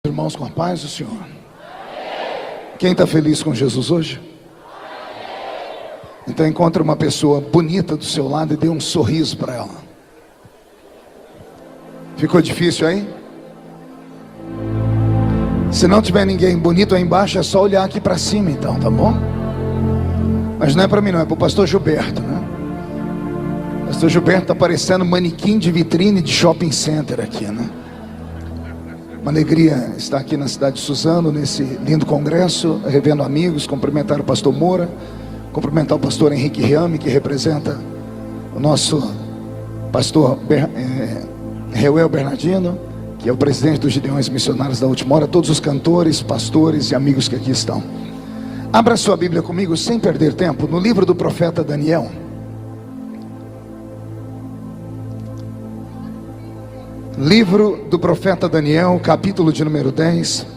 Irmãos, com a paz do Senhor. Quem está feliz com Jesus hoje? Então encontre uma pessoa bonita do seu lado e dê um sorriso para ela. Ficou difícil aí? Se não tiver ninguém bonito aí embaixo, é só olhar aqui para cima então, tá bom? Mas não é para mim não, é para o pastor Gilberto, né? O pastor Gilberto está parecendo manequim de vitrine de shopping center aqui, né? Uma alegria estar aqui na cidade de Suzano, nesse lindo congresso, revendo amigos, cumprimentar o pastor Moura, cumprimentar o pastor Henrique Riame, que representa o nosso pastor Reuel Bernardino, que é o presidente dos Gideões Missionários da Última Hora, todos os cantores, pastores e amigos que aqui estão. Abra sua Bíblia comigo, sem perder tempo, no livro do profeta Daniel. Livro do profeta Daniel, capítulo de número 10.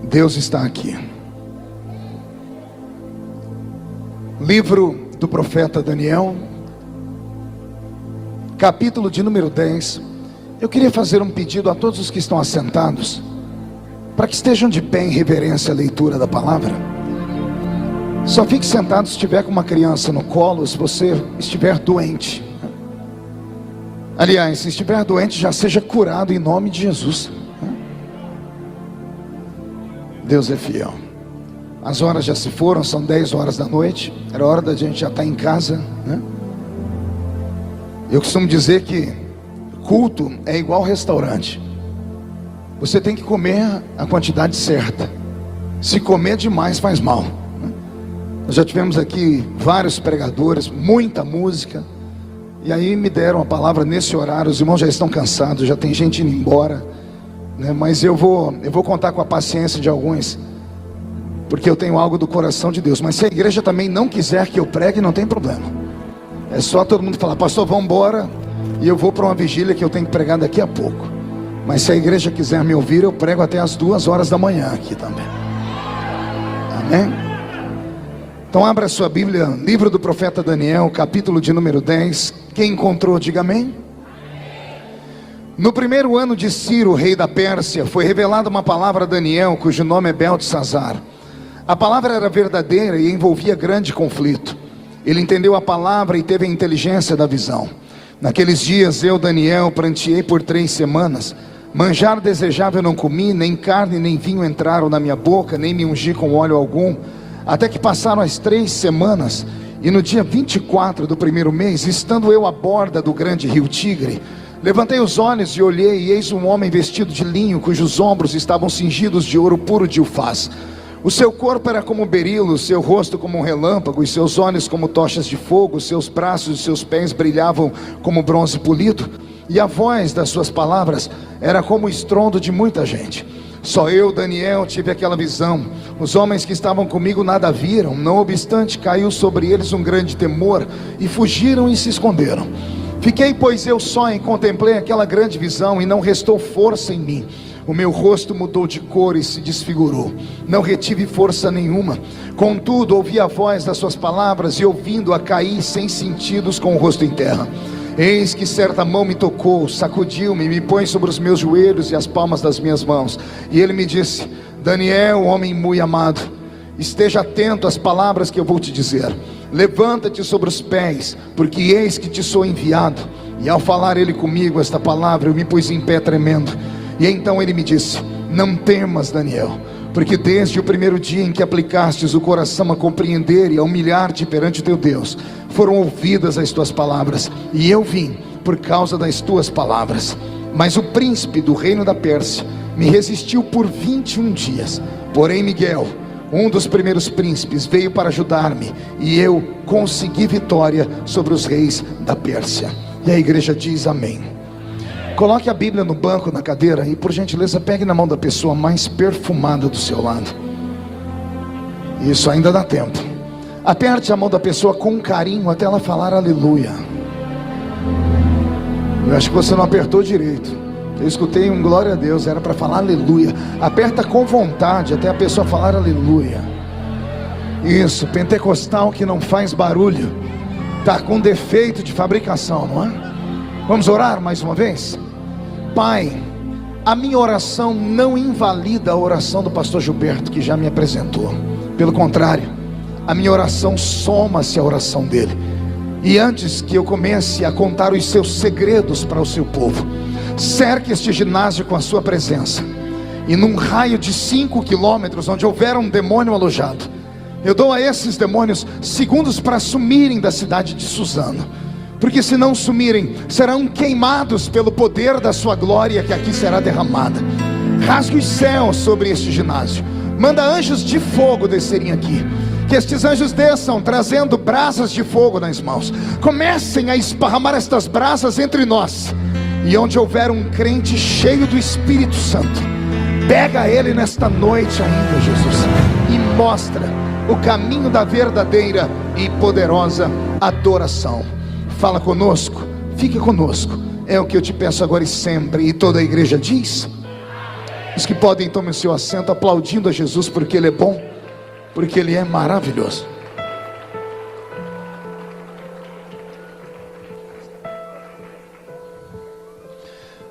Deus está aqui. Livro do profeta Daniel, capítulo de número 10. Eu queria fazer um pedido a todos os que estão assentados, para que estejam de pé em reverência à leitura da palavra. Só fique sentado se estiver com uma criança no colo, se você estiver doente. Aliás, se estiver doente, já seja curado em nome de Jesus. Deus é fiel. As horas já se foram, são 10 horas da noite. Era hora da gente já estar em casa, né? Eu costumo dizer que culto é igual restaurante. Você tem que comer a quantidade certa. Se comer demais faz mal. Nós já tivemos aqui vários pregadores, muita música, e aí me deram a palavra nesse horário. Os irmãos já estão cansados, já tem gente indo embora, né? Mas eu vou contar com a paciência de alguns, porque eu tenho algo do coração de Deus. Mas se a igreja também não quiser que eu pregue, não tem problema. É só todo mundo falar: pastor, vamos embora, e eu vou para uma vigília que eu tenho que pregar daqui a pouco. Mas se a igreja quiser me ouvir, eu prego até as 2 horas da manhã aqui também. Amém? Então abra sua Bíblia, livro do profeta Daniel, capítulo de número 10. Quem encontrou, diga amém. No primeiro ano de Ciro, rei da Pérsia, foi revelada uma palavra a Daniel, cujo nome é Beltesazar. A palavra era verdadeira e envolvia grande conflito. Ele entendeu a palavra e teve a inteligência da visão. Naqueles dias eu, Daniel, pranteei por 3 semanas. Manjar desejável não comi, nem carne nem vinho entraram na minha boca, nem me ungi com óleo algum. Até que passaram as 3 semanas, e no dia 24 do primeiro mês, estando eu à borda do grande rio Tigre, levantei os olhos e olhei, e eis um homem vestido de linho, cujos ombros estavam cingidos de ouro puro de Ufaz. O seu corpo era como berilo, o seu rosto como um relâmpago, e seus olhos como tochas de fogo, seus braços e seus pés brilhavam como bronze polido, e a voz das suas palavras era como o estrondo de muita gente. Só eu, Daniel, tive aquela visão. Os homens que estavam comigo nada viram. Não obstante, caiu sobre eles um grande temor, e fugiram e se esconderam. Fiquei, pois, eu só e contemplei aquela grande visão, e não restou força em mim. O meu rosto mudou de cor e se desfigurou. Não retive força nenhuma. Contudo, ouvi a voz das suas palavras, e ouvindo-a caí sem sentidos com o rosto em terra. Eis que certa mão me tocou, sacudiu-me, me põe sobre os meus joelhos e as palmas das minhas mãos. E ele me disse: Daniel, homem muito amado, esteja atento às palavras que eu vou te dizer. Levanta-te sobre os pés, porque eis que te sou enviado. E ao falar ele comigo esta palavra, eu me pus em pé tremendo. E então ele me disse: não temas, Daniel, porque desde o primeiro dia em que aplicastes o coração a compreender e a humilhar-te perante o teu Deus, foram ouvidas as tuas palavras, e eu vim por causa das tuas palavras. Mas o príncipe do reino da Pérsia me resistiu por 21 dias. Porém Miguel, um dos primeiros príncipes, veio para ajudar-me, e eu consegui vitória sobre os reis da Pérsia. E a igreja diz amém. Coloque a Bíblia no banco, na cadeira, e por gentileza pegue na mão da pessoa mais perfumada do seu lado. Isso ainda dá tempo. Aperte a mão da pessoa com carinho até ela falar aleluia. Eu acho que você não apertou direito. Eu escutei um glória a Deus, era para falar aleluia. Aperta com vontade até a pessoa falar aleluia. Isso, pentecostal que não faz barulho, está com defeito de fabricação, não é? Vamos orar mais uma vez? Pai, a minha oração não invalida a oração do pastor Gilberto, que já me apresentou. Pelo contrário, a minha oração soma-se à oração dele. E antes que eu comece a contar os seus segredos para o seu povo, cerque este ginásio com a sua presença. E num raio de 5 quilômetros, onde houver um demônio alojado, eu dou a esses demônios segundos para sumirem da cidade de Suzano. Porque se não sumirem, serão queimados pelo poder da sua glória que aqui será derramada. Rasgue os céus sobre este ginásio. Manda anjos de fogo descerem aqui. Que estes anjos desçam trazendo brasas de fogo nas mãos. Comecem a esparramar estas brasas entre nós. E onde houver um crente cheio do Espírito Santo, pega ele nesta noite ainda, Jesus, e mostra o caminho da verdadeira e poderosa adoração. Fala conosco, fica conosco, é o que eu te peço agora e sempre. E toda a igreja diz: os que podem, tomem o seu assento, aplaudindo a Jesus, porque Ele é bom, porque Ele é maravilhoso.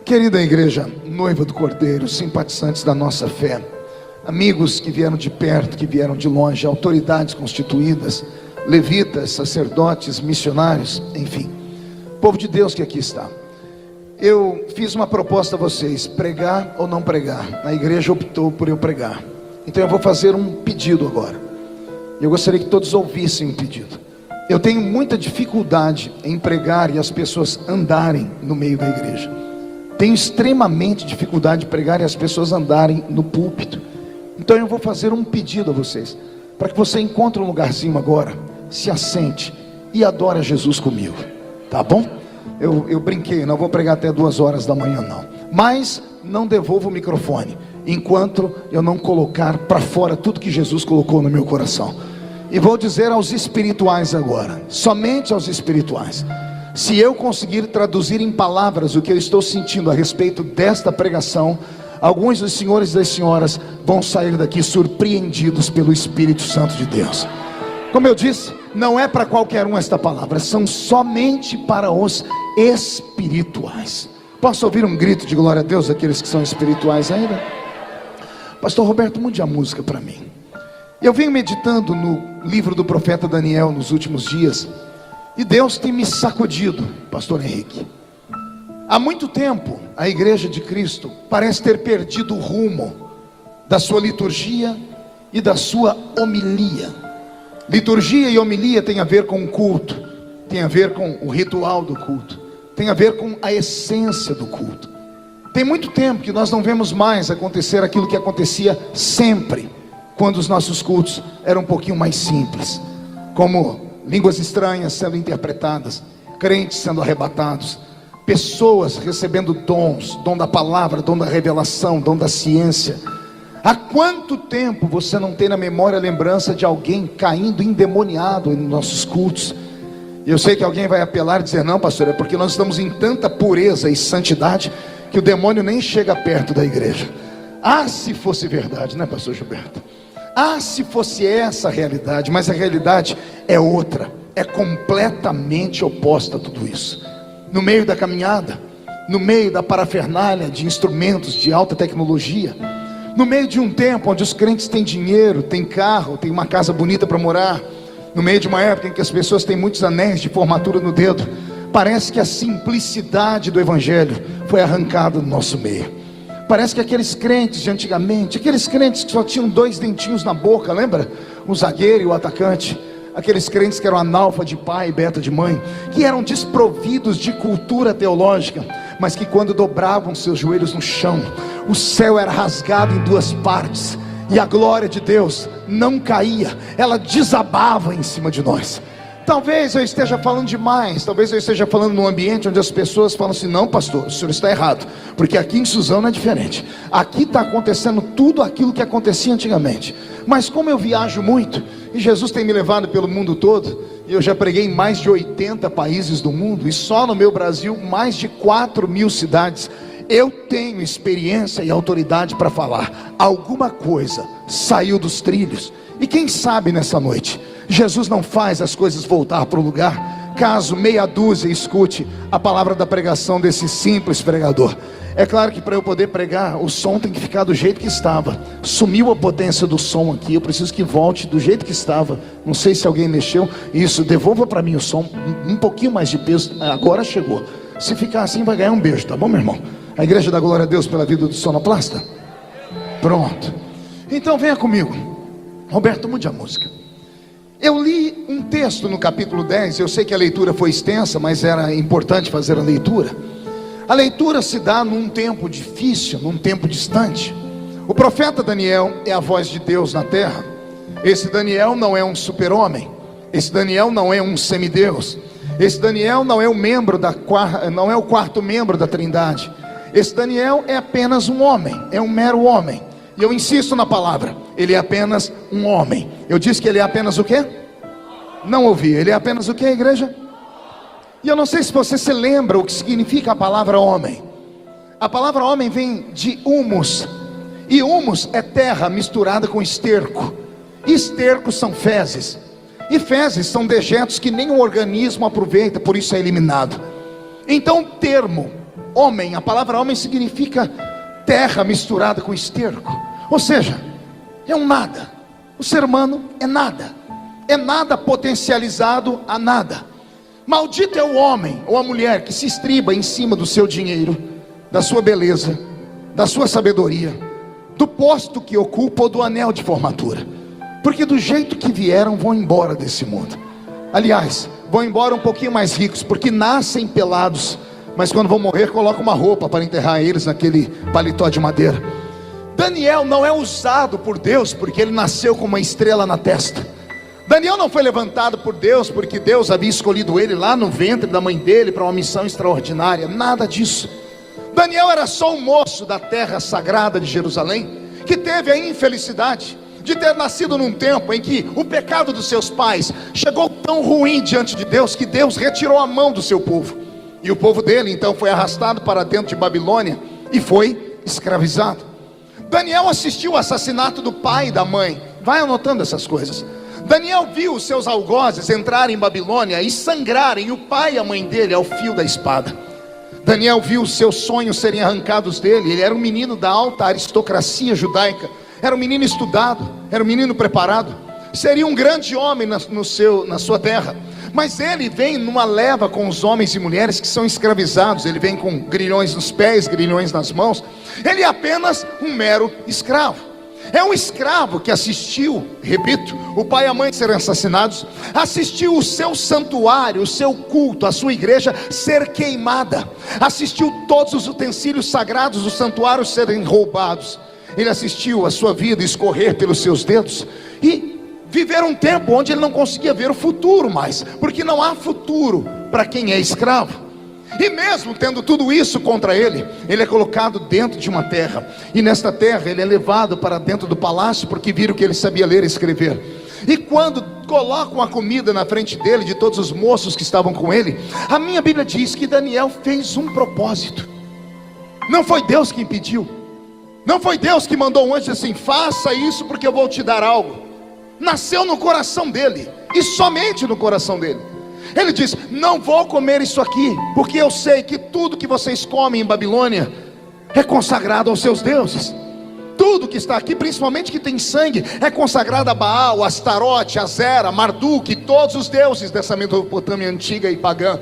Querida igreja, noiva do Cordeiro, simpatizantes da nossa fé, amigos que vieram de perto, que vieram de longe, autoridades constituídas, levitas, sacerdotes, missionários, enfim, povo de Deus que aqui está. Eu fiz uma proposta a vocês: pregar ou não pregar. A igreja optou por eu pregar. Então eu vou fazer um pedido agora. Eu gostaria que todos ouvissem o pedido. Eu tenho muita dificuldade em pregar e as pessoas andarem no meio da igreja. Tenho extremamente dificuldade de pregar e as pessoas andarem no púlpito. Então eu vou fazer um pedido a vocês, para que você encontre um lugarzinho agora, se assente e adore a Jesus comigo, tá bom? Eu brinquei, não vou pregar até 2 horas da manhã não, mas não devolvo o microfone enquanto eu não colocar para fora tudo que Jesus colocou no meu coração. E vou dizer aos espirituais agora, somente aos espirituais: se eu conseguir traduzir em palavras o que eu estou sentindo a respeito desta pregação, alguns dos senhores e das senhoras vão sair daqui surpreendidos pelo Espírito Santo de Deus. Como eu disse, não é para qualquer um esta palavra, são somente para os espirituais. Posso ouvir um grito de glória a Deus daqueles que são espirituais ainda? Pastor Roberto, mude a música para mim. Eu venho meditando no livro do profeta Daniel nos últimos dias, e Deus tem me sacudido, pastor Henrique. Há muito tempo a igreja de Cristo parece ter perdido o rumo da sua liturgia e da sua homilia. Liturgia e homilia tem a ver com o culto, tem a ver com o ritual do culto, tem a ver com a essência do culto. Tem muito tempo que nós não vemos mais acontecer aquilo que acontecia sempre, quando os nossos cultos eram um pouquinho mais simples, como línguas estranhas sendo interpretadas, crentes sendo arrebatados, pessoas recebendo dons, dom da palavra, dom da revelação, dom da ciência. Há quanto tempo você não tem na memória a lembrança de alguém caindo endemoniado em nossos cultos? E eu sei que alguém vai apelar e dizer: não, pastor, é porque nós estamos em tanta pureza e santidade que o demônio nem chega perto da igreja. Ah, se fosse verdade, né, pastor Gilberto? Ah, se fosse essa a realidade, mas a realidade é outra, é completamente oposta a tudo isso. No meio da caminhada, no meio da parafernália de instrumentos de alta tecnologia, no meio de um tempo onde os crentes têm dinheiro, têm carro, têm uma casa bonita para morar, no meio de uma época em que as pessoas têm muitos anéis de formatura no dedo, parece que a simplicidade do evangelho foi arrancada do nosso meio. Parece que aqueles crentes de antigamente, aqueles crentes que só tinham 2 dentinhos na boca, lembra? O zagueiro e o atacante. Aqueles crentes que eram analfa de pai e beta de mãe, que eram desprovidos de cultura teológica, mas que quando dobravam seus joelhos no chão, o céu era rasgado em 2 partes, e a glória de Deus não caía, ela desabava em cima de nós. Talvez eu esteja falando demais, talvez eu esteja falando num ambiente onde as pessoas falam assim: não, pastor, o senhor está errado, porque aqui em Suzano é diferente, aqui está acontecendo tudo aquilo que acontecia antigamente. Mas como eu viajo muito, e Jesus tem me levado pelo mundo todo, e eu já preguei em mais de 80 países do mundo, e só no meu Brasil mais de 4.000 cidades, eu tenho experiência e autoridade para falar. Alguma coisa saiu dos trilhos, e quem sabe nessa noite Jesus não faz as coisas voltar para o lugar caso meia dúzia escute a palavra da pregação desse simples pregador. É claro que para eu poder pregar, o som tem que ficar do jeito que estava. Sumiu a potência do som aqui, eu preciso que volte do jeito que estava. Não sei se alguém mexeu. Isso, devolva para mim o som, um pouquinho mais de peso. Agora chegou. Se ficar assim vai ganhar um beijo, tá bom, meu irmão? A igreja dá glória a Deus pela vida do sonoplasta? Pronto. Então venha comigo. Roberto, mude a música. Eu li um texto no capítulo 10. Eu sei que a leitura foi extensa, mas era importante fazer a leitura. A leitura se dá num tempo difícil, num tempo distante. O profeta Daniel é a voz de Deus na terra. Esse Daniel não é um super-homem. Esse Daniel não é um semideus. Esse Daniel não é o quarto membro da Trindade. Esse Daniel é apenas um homem, é um mero homem. E eu insisto na palavra, ele é apenas um homem. Eu disse que ele é apenas o quê? Não ouvi, ele é apenas o quê, igreja? E eu não sei se você se lembra o que significa a palavra homem. A palavra homem vem de humus. E humus é terra misturada com esterco. E estercos são fezes. E fezes são dejetos que nenhum organismo aproveita, por isso é eliminado. Então o termo homem, a palavra homem significa terra misturada com esterco. Ou seja, é um nada. O ser humano é nada. É nada potencializado a nada. Maldito é o homem ou a mulher que se estriba em cima do seu dinheiro, da sua beleza, da sua sabedoria, do posto que ocupa ou do anel de formatura. Porque do jeito que vieram vão embora desse mundo. Aliás, vão embora um pouquinho mais ricos, porque nascem pelados, mas quando vão morrer colocam uma roupa para enterrar eles naquele paletó de madeira. Daniel não é usado por Deus porque ele nasceu com uma estrela na testa. Daniel não foi levantado por Deus porque Deus havia escolhido ele lá no ventre da mãe dele para uma missão extraordinária. Nada disso. Daniel era só um moço da terra sagrada de Jerusalém, que teve a infelicidade de ter nascido num tempo em que o pecado dos seus pais chegou tão ruim diante de Deus, que Deus retirou a mão do seu povo. E o povo dele então foi arrastado para dentro de Babilônia e foi escravizado. Daniel assistiu ao assassinato do pai e da mãe. Vai anotando essas coisas. Daniel viu os seus algozes entrarem em Babilônia e sangrarem o pai e a mãe dele ao fio da espada. Daniel viu os seus sonhos serem arrancados dele. Ele era um menino da alta aristocracia judaica, era um menino estudado, era um menino preparado, seria um grande homem na sua terra. Mas ele vem numa leva com os homens e mulheres que são escravizados. Ele vem com grilhões nos pés, grilhões nas mãos. Ele é apenas um mero escravo. É um escravo que assistiu, repito, o pai e a mãe serem assassinados, assistiu o seu santuário, o seu culto, a sua igreja ser queimada, assistiu todos os utensílios sagrados do santuário serem roubados. Ele assistiu a sua vida escorrer pelos seus dedos e viver um tempo onde ele não conseguia ver o futuro mais, porque não há futuro para quem é escravo. E mesmo tendo tudo isso contra ele, ele é colocado dentro de uma terra. E nesta terra ele é levado para dentro do palácio, porque viram que ele sabia ler e escrever. E quando colocam a comida na frente dele, de todos os moços que estavam com ele, a minha Bíblia diz que Daniel fez um propósito. Não foi Deus que impediu. Não foi Deus que mandou um anjo assim: faça isso porque eu vou te dar algo. Nasceu no coração dele, e somente no coração dele. Ele diz: não vou comer isso aqui, porque eu sei que tudo que vocês comem em Babilônia é consagrado aos seus deuses. Tudo que está aqui, principalmente que tem sangue, é consagrado a Baal, Astarote, Azera, Marduk, todos os deuses dessa Mesopotâmia antiga e pagã.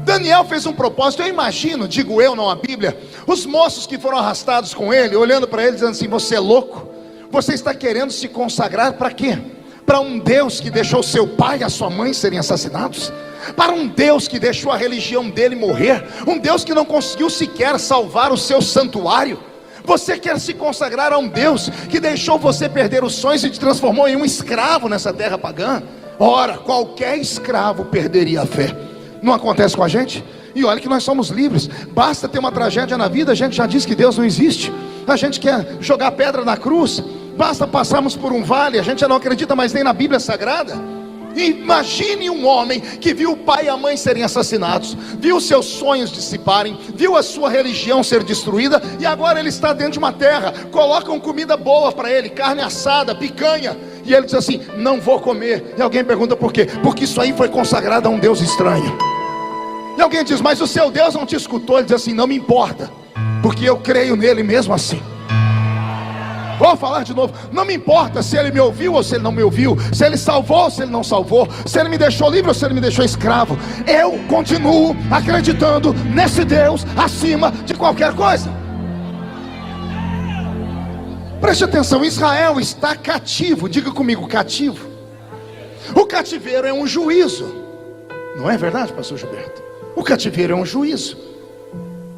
Daniel fez um propósito. Eu imagino, digo eu, não a Bíblia, os moços que foram arrastados com ele, olhando para ele dizendo assim: você é louco? Você está querendo se consagrar para quê? Para um Deus que deixou seu pai e a sua mãe serem assassinados? Para um Deus que deixou a religião dele morrer? Um Deus que não conseguiu sequer salvar o seu santuário? Você quer se consagrar a um Deus que deixou você perder os sonhos e te transformou em um escravo nessa terra pagã? Ora, qualquer escravo perderia a fé. Não acontece com a gente? E olha que nós somos livres. Basta ter uma tragédia na vida, a gente já diz que Deus não existe. A gente quer jogar pedra na cruz. Basta passarmos por um vale, a gente já não acredita mais nem na Bíblia Sagrada. Imagine um homem que viu o pai e a mãe serem assassinados, viu seus sonhos dissiparem, viu a sua religião ser destruída, e agora ele está dentro de uma terra. Colocam comida boa para ele, carne assada, picanha, e ele diz assim: não vou comer. E alguém pergunta por quê? Porque isso aí foi consagrado a um Deus estranho. E alguém diz: mas o seu Deus não te escutou. Ele diz assim: não me importa, porque eu creio nele mesmo assim. Vou falar de novo: não me importa se ele me ouviu ou se ele não me ouviu, se ele salvou ou se ele não salvou, se ele me deixou livre ou se ele me deixou escravo. Eu continuo acreditando nesse Deus acima de qualquer coisa. Preste atenção: Israel está cativo. Diga comigo: cativo. O cativeiro é um juízo. Não é verdade, pastor Gilberto? O cativeiro é um juízo.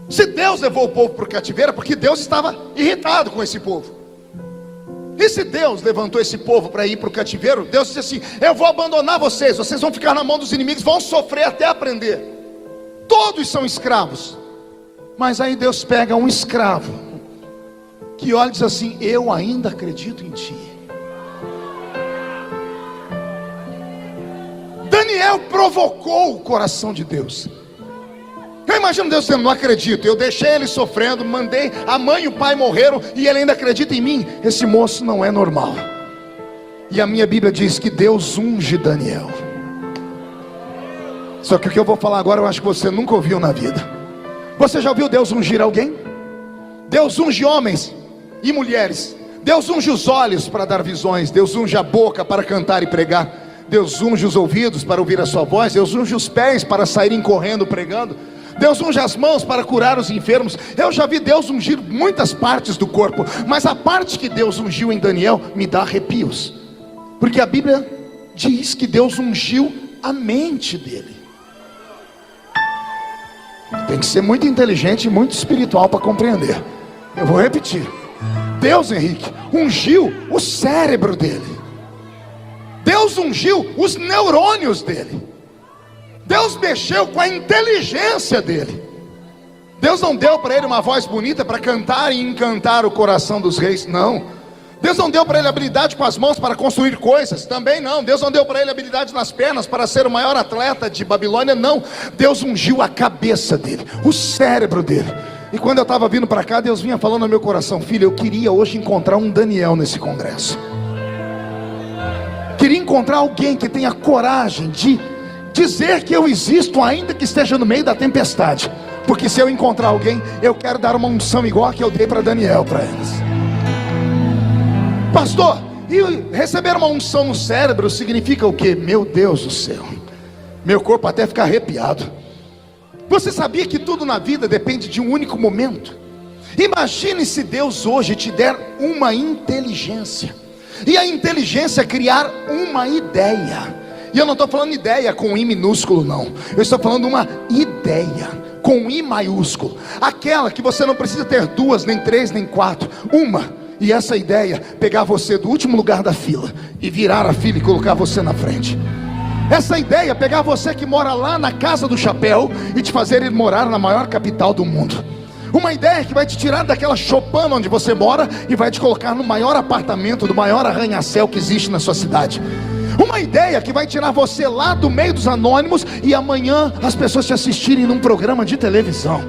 Se Deus levou o povo para o cativeiro, é porque Deus estava irritado com esse povo. E se Deus levantou esse povo para ir para o cativeiro, Deus disse assim: eu vou abandonar vocês, vocês vão ficar na mão dos inimigos, vão sofrer até aprender. Todos são escravos. Mas aí Deus pega um escravo que olha e diz assim: eu ainda acredito em ti. Daniel provocou o coração de Deus. Eu imagino Deus dizendo: não acredito, eu deixei ele sofrendo, mandei a mãe e o pai morreram e ele ainda acredita em mim. Esse moço não é normal. E a minha Bíblia diz que Deus unge Daniel. Só que o que eu vou falar agora eu acho que você nunca ouviu na vida. Você já ouviu Deus ungir alguém? Deus unge homens e mulheres. Deus unge os olhos para dar visões. Deus unge a boca para cantar e pregar. Deus unge os ouvidos para ouvir a sua voz. Deus unge os pés para saírem correndo pregando. Deus unge as mãos para curar os enfermos. Eu já vi Deus ungir muitas partes do corpo, mas a parte que Deus ungiu em Daniel me dá arrepios, porque a Bíblia diz que Deus ungiu a mente dele. Tem que ser muito inteligente e muito espiritual para compreender. Eu vou repetir: Deus, Henrique, ungiu o cérebro dele. Deus ungiu os neurônios dele. Deus mexeu com a inteligência dele. Deus não deu para ele uma voz bonita para cantar e encantar o coração dos reis, não. Deus não deu para ele habilidade com as mãos para construir coisas, também não. Deus não deu para ele habilidade nas pernas para ser o maior atleta de Babilônia, não. Deus ungiu a cabeça dele, o cérebro dele. E quando eu estava vindo para cá, Deus vinha falando no meu coração: filho, eu queria hoje encontrar um Daniel nesse congresso. Queria encontrar alguém que tenha coragem de dizer que eu existo, ainda que esteja no meio da tempestade. Porque se eu encontrar alguém, eu quero dar uma unção igual a que eu dei para Daniel para eles. Pastor, e receber uma unção no cérebro significa o quê? Meu Deus do céu, meu corpo até fica arrepiado. Você sabia que tudo na vida depende de um único momento? Imagine se Deus hoje te der uma inteligência, e a inteligência criar uma ideia. E eu não estou falando ideia com I minúsculo, não. Eu estou falando uma ideia com I maiúsculo. Aquela que você não precisa ter duas, nem três, nem quatro. Uma. E essa ideia: pegar você do último lugar da fila e virar a fila e colocar você na frente. Essa ideia: pegar você que mora lá na Casa do Chapéu e te fazer ir morar na maior capital do mundo. Uma ideia que vai te tirar daquela chopana onde você mora e vai te colocar no maior apartamento do maior arranha-céu que existe na sua cidade. Uma ideia que vai tirar você lá do meio dos anônimos e amanhã as pessoas te assistirem num programa de televisão.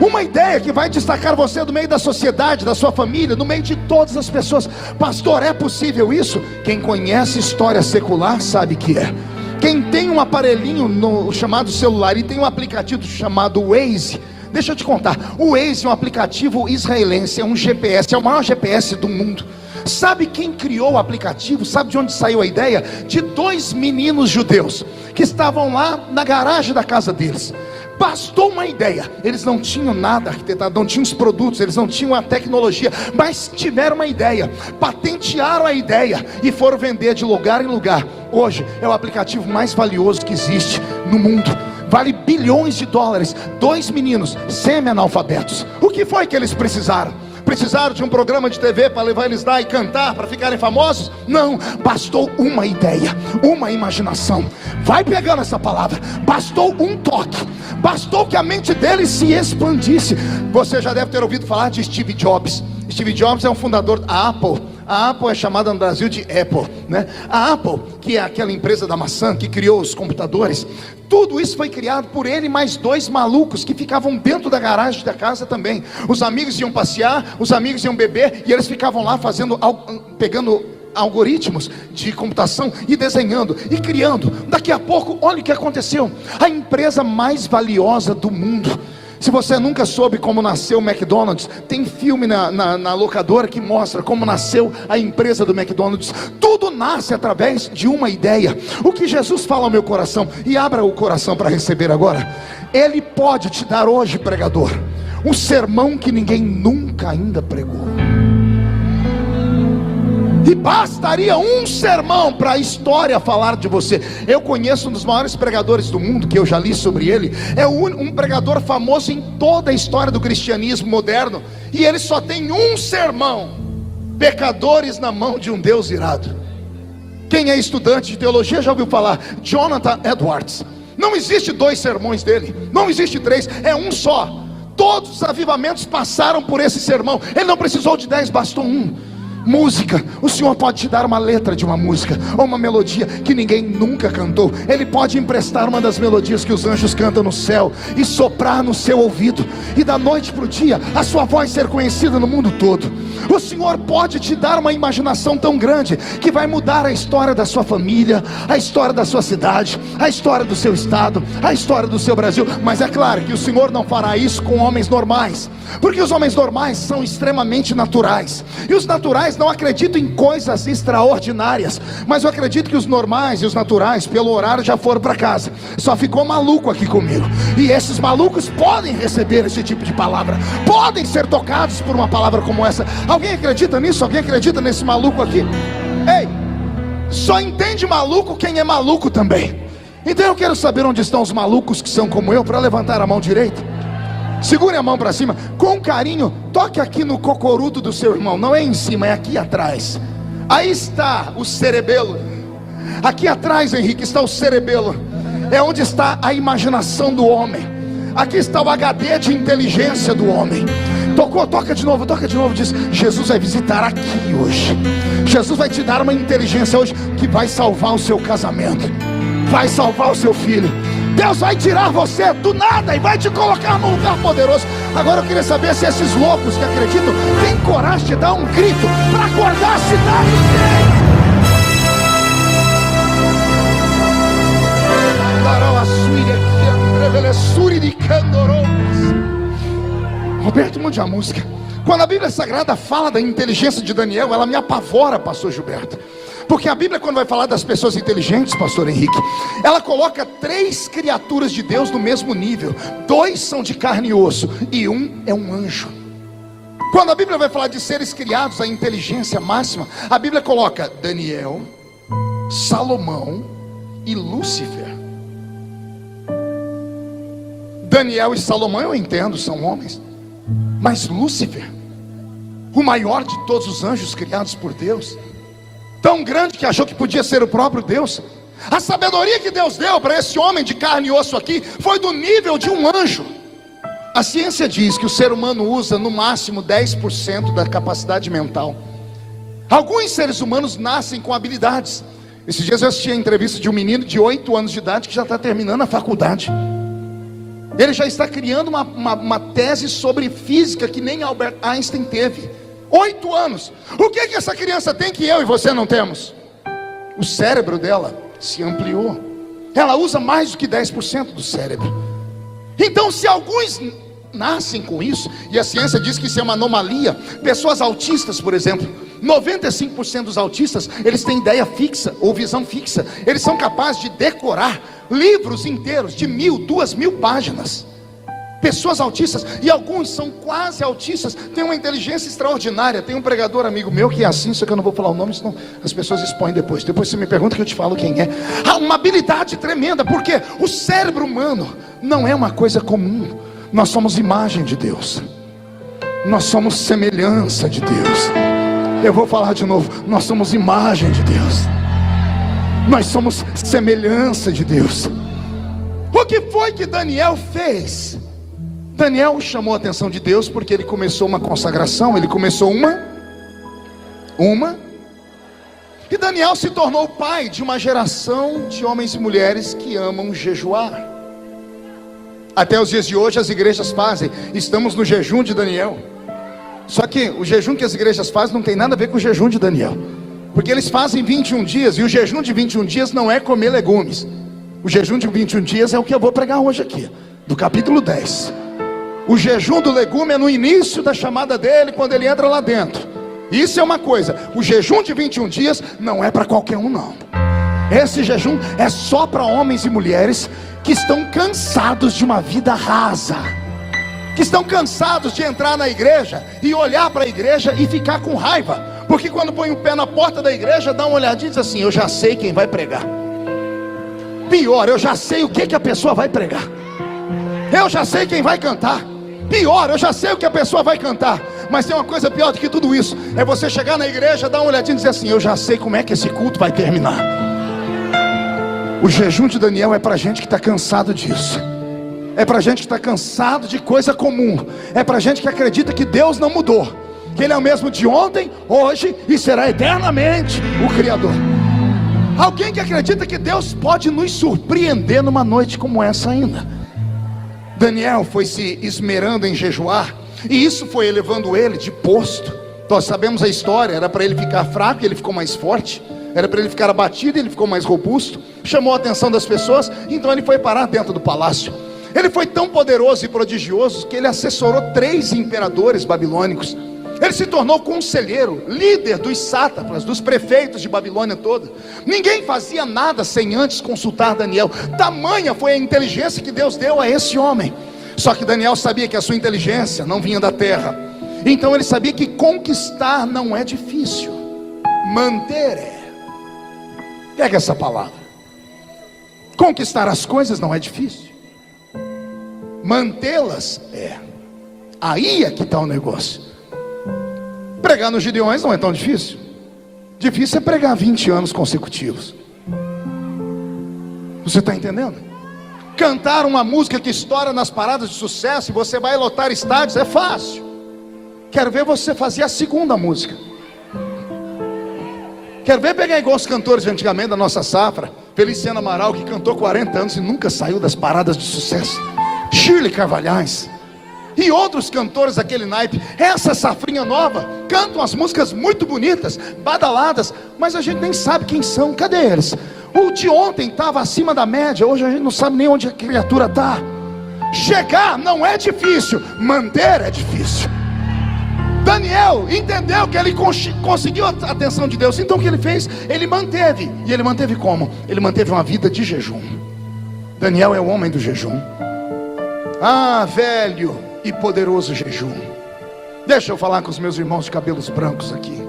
Uma ideia que vai destacar você do meio da sociedade, da sua família, no meio de todas as pessoas. Pastor, é possível isso? Quem conhece história secular sabe que é. Quem tem um aparelhinho chamado celular e tem um aplicativo chamado Waze, deixa eu te contar, o Waze é um aplicativo israelense, é um GPS, é o maior GPS do mundo. Sabe quem criou o aplicativo? Sabe de onde saiu a ideia? De dois meninos judeus que estavam lá na garagem da casa deles. Bastou uma ideia. Eles não tinham nada arquitetado, não tinham os produtos, eles não tinham a tecnologia, mas tiveram uma ideia, patentearam a ideia e foram vender de lugar em lugar. Hoje é o aplicativo mais valioso que existe no mundo. Vale bilhões de dólares. Dois meninos semi-analfabetos. O que foi que eles precisaram? Precisaram de um programa de TV para levar eles lá e cantar, para ficarem famosos? Não, bastou uma ideia, uma imaginação. Vai pegando essa palavra. Bastou um toque, bastou que a mente deles se expandisse. Você já deve ter ouvido falar de Steve Jobs. Steve Jobs é um fundador da Apple. A Apple é chamada no Brasil de Apple, né? A Apple, que é aquela empresa da maçã que criou os computadores, tudo isso foi criado por ele, mais dois malucos que ficavam dentro da garagem da casa também. Os amigos iam passear, os amigos iam beber, e eles ficavam lá pegando algoritmos de computação e desenhando e criando. Daqui a pouco, olha o que aconteceu. A empresa mais valiosa do mundo. Se você nunca soube como nasceu o McDonald's, tem filme na locadora que mostra como nasceu a empresa do McDonald's. Tudo nasce através de uma ideia. O que Jesus fala ao meu coração, e abra o coração para receber agora. Ele pode te dar hoje, pregador, um sermão que ninguém nunca ainda pregou. E bastaria um sermão para a história falar de você. Eu conheço um dos maiores pregadores do mundo, que eu já li sobre ele. É um pregador famoso em toda a história do cristianismo moderno. E ele só tem um sermão: pecadores na mão de um Deus irado. Quem é estudante de teologia já ouviu falar? Jonathan Edwards. Não existe 2 sermões dele, não existe 3, é um só. Todos os avivamentos passaram por esse sermão. Ele não precisou de 10, bastou um. Música, o Senhor pode te dar uma letra de uma música, ou uma melodia que ninguém nunca cantou. Ele pode emprestar uma das melodias que os anjos cantam no céu e soprar no seu ouvido, e da noite para o dia a sua voz ser conhecida no mundo todo. O Senhor pode te dar uma imaginação tão grande que vai mudar a história da sua família, a história da sua cidade, a história do seu estado, a história do seu Brasil. Mas é claro que o Senhor não fará isso com homens normais, porque os homens normais são extremamente naturais, e os naturais não acreditam em coisas extraordinárias. Mas eu acredito que os normais e os naturais, pelo horário, já foram para casa. Só ficou maluco aqui comigo, e esses malucos podem receber esse tipo de palavra, podem ser tocados por uma palavra como essa. Alguém acredita nisso? Alguém acredita nesse maluco aqui? Ei, só entende maluco quem é maluco também. Então eu quero saber onde estão os malucos que são como eu, para levantar a mão direita. Segure a mão para cima, com carinho. Toque aqui no cocoruto do seu irmão. Não é em cima, é aqui atrás. Aí está o cerebelo. Aqui atrás, Henrique, está o cerebelo. É onde está a imaginação do homem. Aqui está o HD de inteligência do homem. Tocou, toca de novo, diz: Jesus vai visitar aqui hoje. Jesus vai te dar uma inteligência hoje que vai salvar o seu casamento, vai salvar o seu filho. Deus vai tirar você do nada e vai te colocar num lugar poderoso. Agora eu queria saber se esses loucos que acreditam têm coragem de dar um grito para acordar a cidade inteira. Roberto, mude a música. Quando a Bíblia Sagrada fala da inteligência de Daniel, ela me apavora, pastor Gilberto. Porque a Bíblia, quando vai falar das pessoas inteligentes, pastor Henrique, ela coloca 3 criaturas de Deus no mesmo nível. 2 são de carne e osso, e um é um anjo. Quando a Bíblia vai falar de seres criados, a inteligência máxima, a Bíblia coloca Daniel, Salomão e Lúcifer. Daniel e Salomão eu entendo, são homens. Mas Lúcifer, o maior de todos os anjos criados por Deus, tão grande que achou que podia ser o próprio Deus. A sabedoria que Deus deu para esse homem de carne e osso aqui foi do nível de um anjo. A ciência diz que o ser humano usa no máximo 10% da capacidade mental. Alguns seres humanos nascem com habilidades. Esses dias eu assisti a entrevista de um menino de 8 anos de idade que já está terminando a faculdade. Ele já está criando uma tese sobre física que nem Albert Einstein teve. 8 anos. O que essa criança tem que eu e você não temos? O cérebro dela se ampliou. Ela usa mais do que 10% do cérebro. Então, se alguns nascem com isso, e a ciência diz que isso é uma anomalia, pessoas autistas, por exemplo, 95% dos autistas, eles têm ideia fixa ou visão fixa. Eles são capazes de decorar livros inteiros de 1.000, 2.000 páginas. Pessoas autistas, e alguns são quase autistas, têm uma inteligência extraordinária. Tem um pregador amigo meu que é assim, só que eu não vou falar o nome, senão as pessoas expõem depois. Depois você me pergunta que eu te falo quem é. Há uma habilidade tremenda, porque o cérebro humano não é uma coisa comum. Nós somos imagem de Deus, nós somos semelhança de Deus. Eu vou falar de novo: nós somos imagem de Deus, nós somos semelhança de Deus. O que foi que Daniel fez? Daniel chamou a atenção de Deus porque ele começou uma consagração. Ele começou e Daniel se tornou pai de uma geração de homens e mulheres que amam jejuar. Até os dias de hoje as igrejas fazem. Estamos no jejum de Daniel. Só que o jejum que as igrejas fazem não tem nada a ver com o jejum de Daniel. Porque eles fazem 21 dias, e o jejum de 21 dias não é comer legumes. O jejum de 21 dias é o que eu vou pregar hoje aqui, do capítulo 10. O jejum do legume é no início da chamada dele, quando ele entra lá dentro. Isso é uma coisa. O jejum de 21 dias não é para qualquer um, não. Esse jejum é só para homens e mulheres que estão cansados de uma vida rasa, que estão cansados de entrar na igreja e olhar para a igreja e ficar com raiva, porque quando põe o pé na porta da igreja, dá uma olhadinha e diz assim: eu já sei quem vai pregar. Pior, eu já sei o que a pessoa vai pregar. Eu já sei quem vai cantar. Pior, eu já sei o que a pessoa vai cantar. Mas tem uma coisa pior do que tudo isso: é você chegar na igreja, dar uma olhadinha e dizer assim: eu já sei como é que esse culto vai terminar. O jejum de Daniel é para gente que está cansado disso. É para gente que está cansado de coisa comum. É para gente que acredita que Deus não mudou, que Ele é o mesmo de ontem, hoje e será eternamente o Criador. Alguém que acredita que Deus pode nos surpreender numa noite como essa ainda. Daniel foi se esmerando em jejuar, e isso foi elevando ele de posto. Nós sabemos a história. Era para ele ficar fraco e ele ficou mais forte. Era para ele ficar abatido e ele ficou mais robusto. Chamou a atenção das pessoas, então ele foi parar dentro do palácio. Ele foi tão poderoso e prodigioso que ele assessorou 3 imperadores babilônicos. Ele se tornou conselheiro, líder dos sátrapas, dos prefeitos de Babilônia toda. Ninguém fazia nada sem antes consultar Daniel. Tamanha foi a inteligência que Deus deu a esse homem. Só que Daniel sabia que a sua inteligência não vinha da terra. Então ele sabia que conquistar não é difícil, manter é. Pega essa palavra. Conquistar as coisas não é difícil, mantê-las é. Aí é que está o negócio. Pregar nos Gideões não é tão difícil. Difícil é pregar 20 anos consecutivos. Você está entendendo? Cantar uma música que estoura nas paradas de sucesso e você vai lotar estádios é fácil. Quero ver você fazer a segunda música. Quero ver pegar igual os cantores de antigamente da nossa safra, Feliciano Amaral, que cantou 40 anos e nunca saiu das paradas de sucesso, Shirley Carvalhais e outros cantores daquele naipe. Essa safrinha nova cantam as músicas muito bonitas, badaladas, mas a gente nem sabe quem são. Cadê eles? O de ontem estava acima da média, hoje a gente não sabe nem onde a criatura está. Chegar não é difícil, manter é difícil. Daniel entendeu que ele conseguiu a atenção de Deus. Então o que ele fez? Ele manteve. E ele manteve como? Ele manteve uma vida de jejum. Daniel é o homem do jejum. Ah, velho e poderoso jejum. Deixa eu falar com os meus irmãos de cabelos brancos aqui.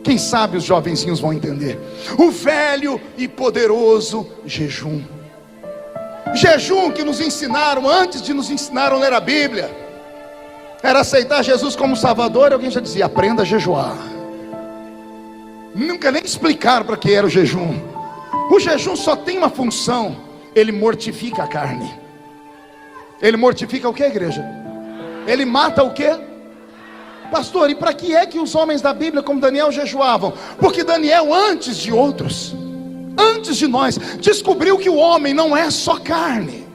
Quem sabe os jovenzinhos vão entender. O velho e poderoso jejum. Jejum que nos ensinaram, antes de nos ensinar a ler a Bíblia, era aceitar Jesus como Salvador. E alguém já dizia: aprenda a jejuar. Nunca nem explicaram para que era o jejum. O jejum só tem uma função: ele mortifica a carne. Ele mortifica o que, igreja? Ele mata o que? Pastor, e para que é que os homens da Bíblia como Daniel jejuavam? Porque Daniel, antes de outros, antes de nós, descobriu que o homem não é só carne.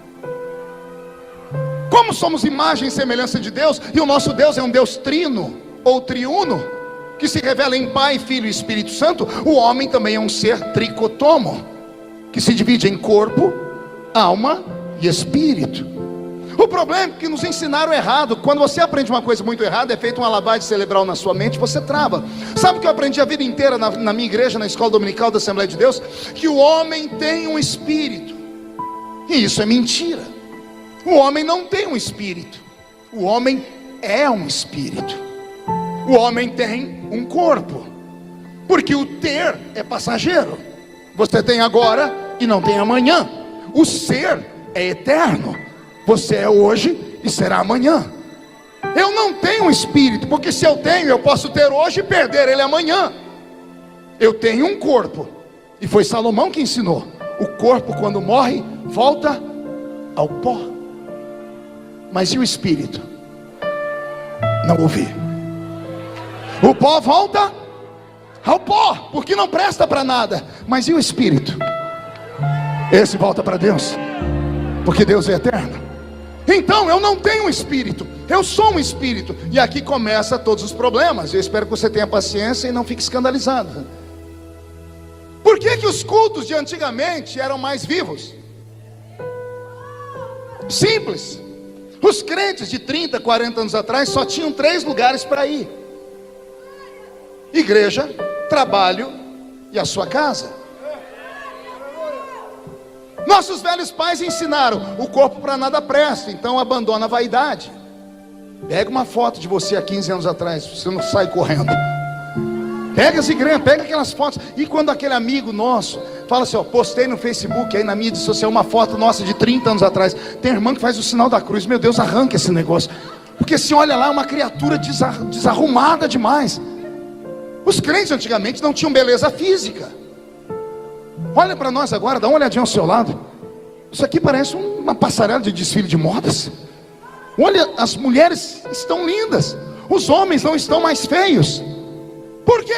Como somos imagem e semelhança de Deus, e o nosso Deus é um Deus trino ou triuno, que se revela em Pai, Filho e Espírito Santo, o homem também é um ser tricotomo, que se divide em corpo, alma e espírito. O problema é que nos ensinaram errado. Quando você aprende uma coisa muito errada, é feito uma lavagem cerebral na sua mente, você trava. Sabe o que eu aprendi a vida inteira na minha igreja, na escola dominical da Assembleia de Deus? Que o homem tem um espírito. E isso é mentira. O homem não tem um espírito. O homem é um espírito. O homem tem um corpo. Porque o ter é passageiro. Você tem agora e não tem amanhã. O ser é eterno. Você é hoje e será amanhã. Eu não tenho um espírito, porque se eu tenho, eu posso ter hoje e perder ele amanhã. Eu tenho um corpo, e foi Salomão que ensinou: o corpo quando morre, volta ao pó. Mas e o espírito? Não ouvi. O pó volta ao pó, porque não presta para nada. Mas e o espírito? Esse volta para Deus, porque Deus é eterno. Então eu não tenho um espírito, eu sou um espírito. E aqui começa todos os problemas. Eu espero que você tenha paciência e não fique escandalizado. Por que que os cultos de antigamente eram mais vivos? Simples. Os crentes de 30, 40 anos atrás só tinham 3 lugares para ir: igreja, trabalho e a sua casa. Nossos velhos pais ensinaram: o corpo para nada presta, então abandona a vaidade. Pega uma foto de você há 15 anos atrás, você não sai correndo. Pega as igrejas, pega aquelas fotos. E quando aquele amigo nosso fala assim, ó, postei no Facebook, aí na mídia social, uma foto nossa de 30 anos atrás. Tem irmã que faz o sinal da cruz. Meu Deus, arranca esse negócio. Porque se olha lá, é uma criatura desarrumada demais. Os crentes antigamente não tinham beleza física. Olha para nós agora, dá uma olhadinha ao seu lado. Isso aqui parece uma passarela de desfile de modas. Olha, as mulheres estão lindas, os homens não estão mais feios. Por quê?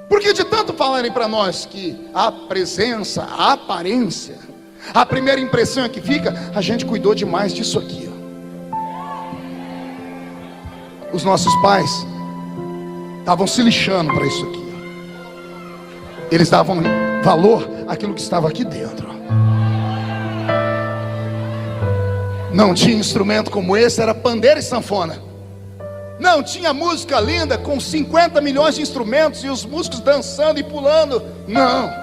Porque de tanto falarem para nós que a presença, a aparência, a primeira impressão é que fica, a gente cuidou demais disso aqui, ó. Os nossos pais estavam se lixando para isso aqui, ó. Eles davam valor àquilo que estava aqui dentro. Não tinha instrumento como esse, era pandeiro e sanfona. Não tinha música linda com 50 milhões de instrumentos e os músicos dançando e pulando. Não.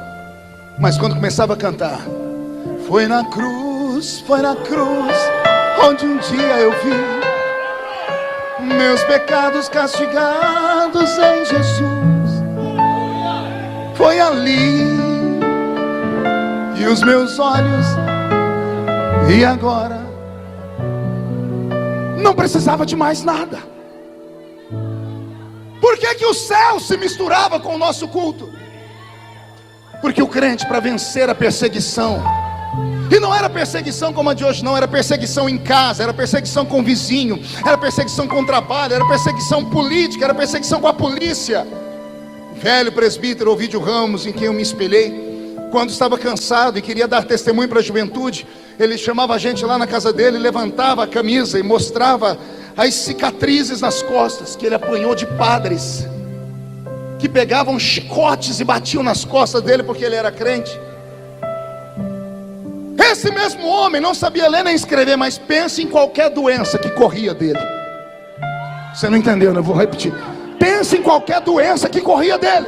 Mas quando começava a cantar, foi na cruz, onde um dia eu vi meus pecados castigados em Jesus. Foi ali, e os meus olhos, e agora não precisava de mais nada. Por que que o céu se misturava com o nosso culto? Porque o crente, para vencer a perseguição, e não era perseguição como a de hoje não, era perseguição em casa, era perseguição com o vizinho, era perseguição com o trabalho, era perseguição política, era perseguição com a polícia. O velho presbítero Ovídio Ramos, em quem eu me espelhei, quando estava cansado e queria dar testemunho para a juventude, ele chamava a gente lá na casa dele, levantava a camisa e mostrava as cicatrizes nas costas que ele apanhou de padres que pegavam chicotes e batiam nas costas dele porque ele era crente. Esse mesmo homem não sabia ler nem escrever, mas pense em qualquer doença que corria dele. Você não entendeu, né? Eu vou repetir. Pense em qualquer doença que corria dele.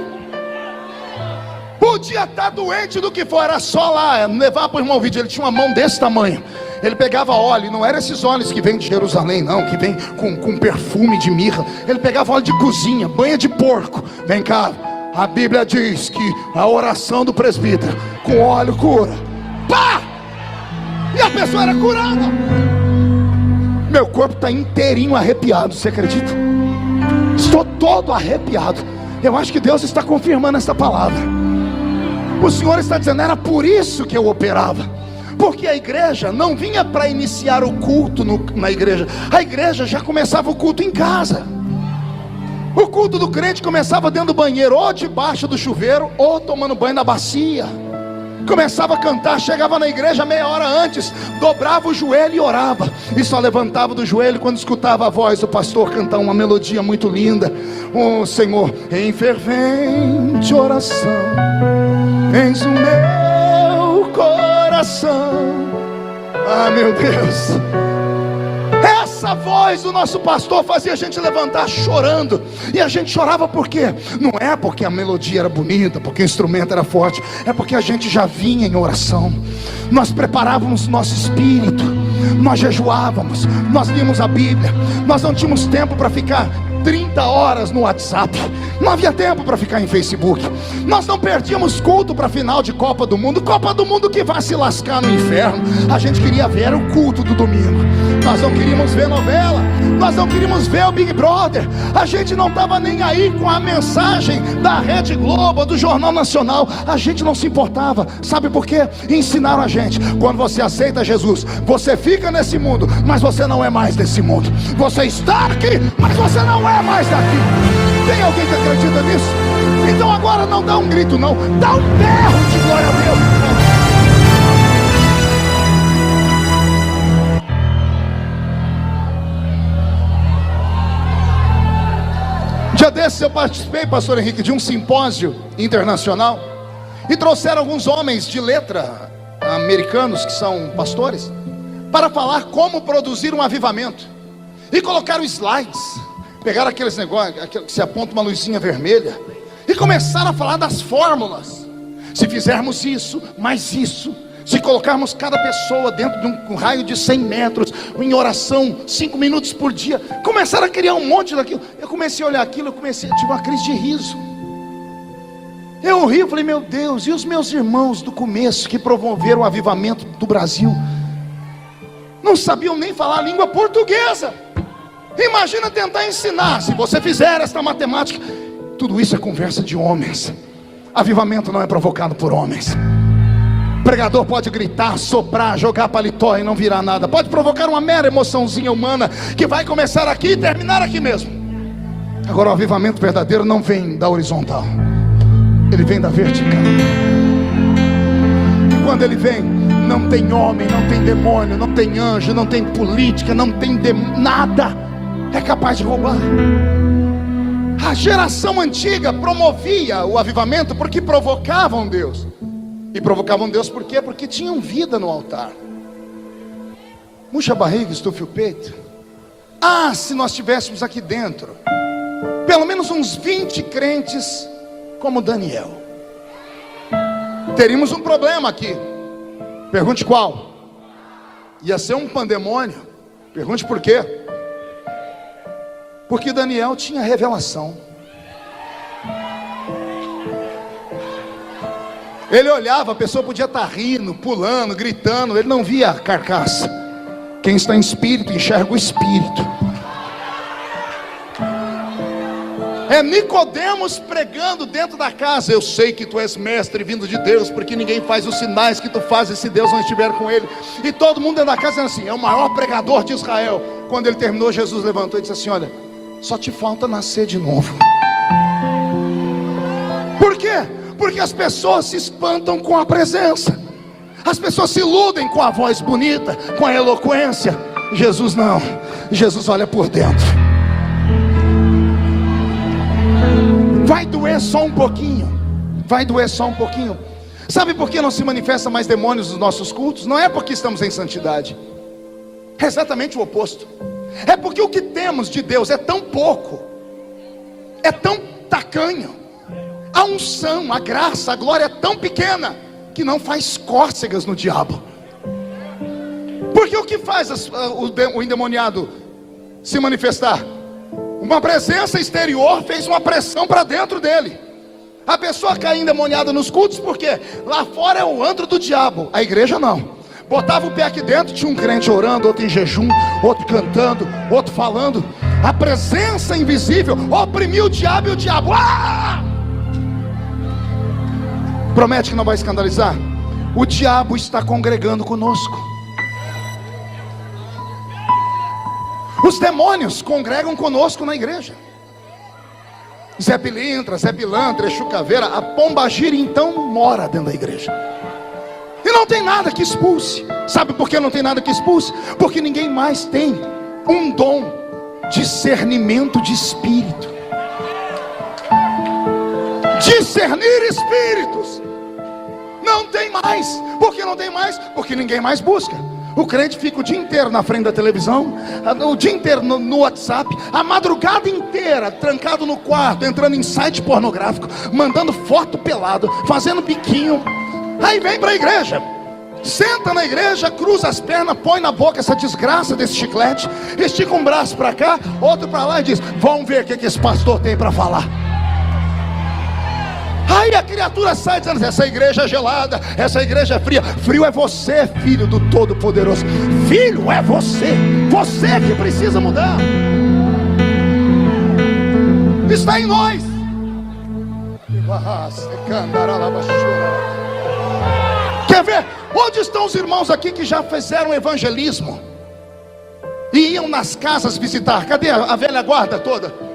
Podia estar doente do que for, era só lá levar para o irmão Ovídio. Ele tinha uma mão desse tamanho. Ele pegava óleo, não eram esses óleos que vêm de Jerusalém não, que vem com perfume de mirra. Ele pegava óleo de cozinha, banha de porco. Vem cá, a Bíblia diz que a oração do presbítero com óleo cura. Pá! E a pessoa era curada. Meu corpo está inteirinho arrepiado, você acredita? Estou todo arrepiado. Eu acho que Deus está confirmando essa palavra. O Senhor está dizendo, era por isso que eu operava. Porque a igreja não vinha para iniciar o culto na igreja. A igreja já começava o culto em casa. O culto do crente começava dentro do banheiro, ou debaixo do chuveiro, ou tomando banho na bacia. Começava a cantar, chegava na igreja meia hora antes, dobrava o joelho e orava. E só levantava do joelho quando escutava a voz do pastor cantar uma melodia muito linda. Oh Senhor, em fervente oração, eis o meu coração. Ah, meu Deus. Essa voz do nosso pastor fazia a gente levantar chorando. E a gente chorava por quê? Não é porque a melodia era bonita, porque o instrumento era forte, é porque a gente já vinha em oração. Nós preparávamos nosso espírito, nós jejuávamos, nós líamos a Bíblia. Nós não tínhamos tempo para ficar 30 horas no WhatsApp. Não havia tempo para ficar em Facebook. Nós não perdíamos culto para final de Copa do Mundo. Copa do Mundo que vai se lascar no inferno. A gente queria ver o culto do domingo. Nós não queríamos ver novela. Nós não queríamos ver o Big Brother. A gente não estava nem aí com a mensagem da Rede Globo, do Jornal Nacional. A gente não se importava. Sabe por quê? Ensinaram a gente, quando você aceita Jesus, você fica nesse mundo, mas você não é mais desse mundo. Você está aqui, mas você não é mais daqui. Tem alguém que acredita nisso? Então agora não dá um grito não, dá um berro de glória a Deus. Dia desses eu participei, pastor Henrique, de um simpósio internacional, e trouxeram alguns homens de letra americanos, que são pastores, para falar como produzir um avivamento. E colocaram slides, pegaram aqueles negócios que se aponta uma luzinha vermelha, e começaram a falar das fórmulas. Se fizermos isso, mais isso, se colocarmos cada pessoa dentro de um raio de 100 metros, em oração, 5 minutos por dia, começaram a criar um monte daquilo. Eu comecei a olhar aquilo, eu tive uma crise de riso. Eu ri, falei, meu Deus, e os meus irmãos do começo, que promoveram o avivamento do Brasil, não sabiam nem falar a língua portuguesa. Imagina tentar ensinar. Se você fizer esta matemática, tudo isso é conversa de homens. Avivamento não é provocado por homens. Pregador pode gritar, soprar, jogar paletó e não virar nada. Pode provocar uma mera emoçãozinha humana, que vai começar aqui e terminar aqui mesmo. Agora o avivamento verdadeiro não vem da horizontal, ele vem da vertical. E quando ele vem, não tem homem, não tem demônio, não tem anjo, não tem política, não tem nada é capaz de roubar. A geração antiga promovia o avivamento porque provocavam Deus. E provocavam Deus por quê? Porque tinham vida no altar. Murcha a barriga, estufe o peito. Ah, se nós tivéssemos aqui dentro pelo menos uns 20 crentes como Daniel, teríamos um problema aqui. Pergunte qual? Ia ser um pandemônio. Pergunte por quê? Porque Daniel tinha revelação. Ele olhava, a pessoa podia estar rindo, pulando, gritando, ele não via a carcaça. Quem está em espírito enxerga o espírito. É Nicodemos pregando dentro da casa: eu sei que tu és mestre vindo de Deus, porque ninguém faz os sinais que tu fazes se Deus não estiver com ele. E todo mundo dentro da casa dizendo assim: é o maior pregador de Israel. Quando ele terminou, Jesus levantou e disse assim: olha, só te falta nascer de novo. Por quê? Porque as pessoas se espantam com a presença. As pessoas se iludem com a voz bonita, com a eloquência. Jesus não. Jesus olha por dentro. Vai doer só um pouquinho. Vai doer só um pouquinho. Sabe por que não se manifesta mais demônios nos nossos cultos? Não é porque estamos em santidade. É exatamente o oposto. É porque o que temos de Deus é tão pouco, é tão tacanho. A unção, a graça, a glória é tão pequena que não faz cócegas no diabo. Porque o que faz o endemoniado se manifestar? Uma presença exterior fez uma pressão para dentro dele. A pessoa cai endemoniada nos cultos porque lá fora é o antro do diabo, a igreja não. Botava o pé aqui dentro, tinha um crente orando, outro em jejum, outro cantando, outro falando. A presença invisível oprimiu o diabo, e o diabo promete que não vai escandalizar. O diabo está congregando conosco. Os demônios congregam conosco na igreja. Zé Pilintra, Zé Pilantra, Exu Caveira, a pombagira então mora dentro da igreja. E não tem nada que expulse. Sabe por que não tem nada que expulse? Porque ninguém mais tem um dom, discernimento de espírito. Discernir espíritos. Não tem mais. Por que não tem mais? Porque ninguém mais busca. O crente fica o dia inteiro na frente da televisão, o dia inteiro no WhatsApp, a madrugada inteira trancado no quarto, entrando em site pornográfico, mandando foto pelado, fazendo biquinho. Aí vem para a igreja, senta na igreja, cruza as pernas, põe na boca essa desgraça desse chiclete, estica um braço para cá, outro para lá e diz: vamos ver o que esse pastor tem para falar. Aí a criatura sai dizendo: essa igreja é gelada, essa igreja é fria. Frio é você, filho do Todo-Poderoso. Filho é você. Você que precisa mudar. Está em nós. Quer ver? Onde estão os irmãos aqui que já fizeram evangelismo e iam nas casas visitar? Cadê a velha guarda toda?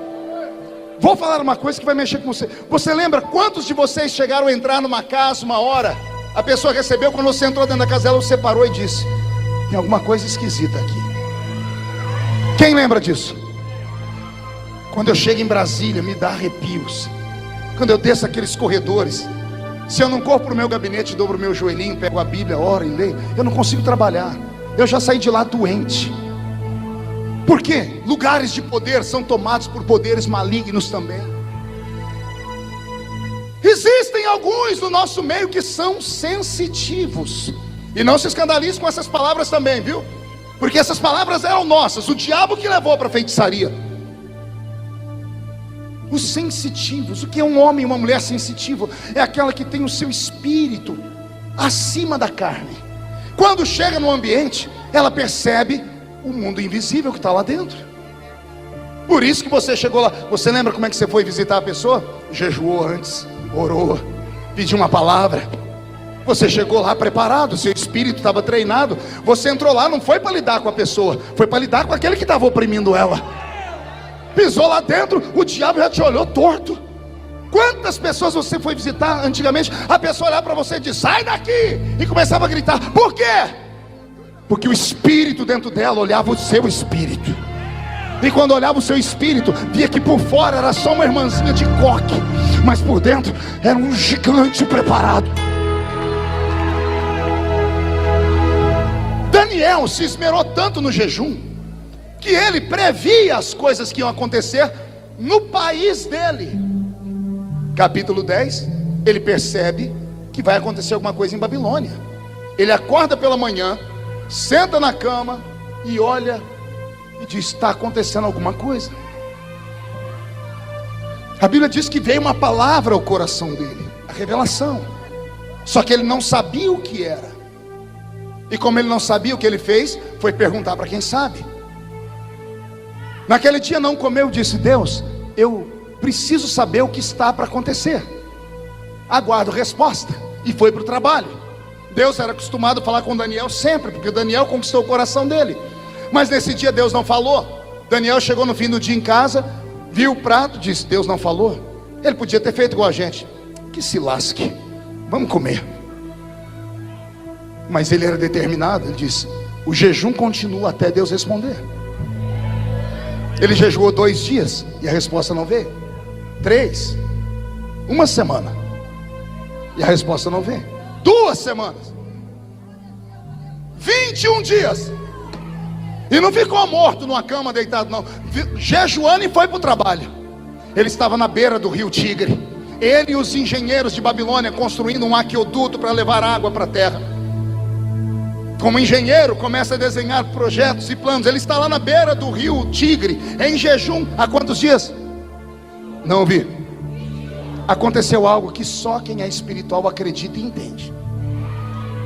Vou falar uma coisa que vai mexer com você. Você lembra quantos de vocês chegaram a entrar numa casa uma hora? A pessoa recebeu, quando você entrou dentro da casa dela, você parou e disse: tem alguma coisa esquisita aqui. Quem lembra disso? Quando eu chego em Brasília, me dá arrepios. Quando eu desço aqueles corredores, se eu não corro para o meu gabinete, dobro o meu joelhinho, pego a Bíblia, oro e leio, eu não consigo trabalhar. Eu já saí de lá doente. Por quê? Lugares de poder são tomados por poderes malignos também. Existem alguns no nosso meio que são sensitivos. E não se escandalize com essas palavras também, viu? Porque essas palavras eram nossas, o diabo que levou para a feitiçaria. Os sensitivos, o que é um homem e uma mulher sensitiva? É aquela que tem o seu espírito acima da carne. Quando chega no ambiente, ela percebe o mundo invisível que está lá dentro. Por isso que você chegou lá. Você lembra como é que você foi visitar a pessoa? Jejuou antes, orou, pediu uma palavra. Você chegou lá preparado, seu espírito estava treinado. Você entrou lá, não foi para lidar com a pessoa, foi para lidar com aquele que estava oprimindo ela. Pisou lá dentro, o diabo já te olhou torto. Quantas pessoas você foi visitar antigamente? A pessoa olhava para você e dizia: sai daqui! E começava a gritar. Por quê? Porque o espírito dentro dela olhava o seu espírito. E quando olhava o seu espírito, via que por fora era só uma irmãzinha de coque, mas por dentro era um gigante preparado. Daniel se esmerou tanto no jejum que ele previa as coisas que iam acontecer no país dele. Capítulo 10, ele percebe que vai acontecer alguma coisa em Babilônia. Ele acorda pela manhã, senta na cama e olha e diz: está acontecendo alguma coisa. A Bíblia diz que veio uma palavra ao coração dele, a revelação. Só que ele não sabia o que era. E como ele não sabia, o que ele fez foi perguntar para quem sabe. Naquele dia não comeu, disse: Deus, eu preciso saber o que está para acontecer. Aguardo resposta. E foi para o trabalho. Deus era acostumado a falar com Daniel sempre, porque Daniel conquistou o coração dele. Mas nesse dia Deus não falou. Daniel chegou no fim do dia em casa, viu o prato, disse: Deus não falou. Ele podia ter feito igual a gente: que se lasque, vamos comer. Mas ele era determinado. Ele disse: o jejum continua até Deus responder. Ele jejuou 2 dias e a resposta não veio. 3, 1 semana e a resposta não veio. 2 semanas, 21 dias, e não ficou morto numa cama deitado não, jejuando, e foi para o trabalho. Ele estava na beira do rio Tigre, ele e os engenheiros de Babilônia construindo um aqueduto para levar água para a terra. Como engenheiro, começa a desenhar projetos e planos. Ele está lá na beira do rio Tigre, em jejum, há quantos dias? Não ouvi. Aconteceu algo que só quem é espiritual acredita e entende.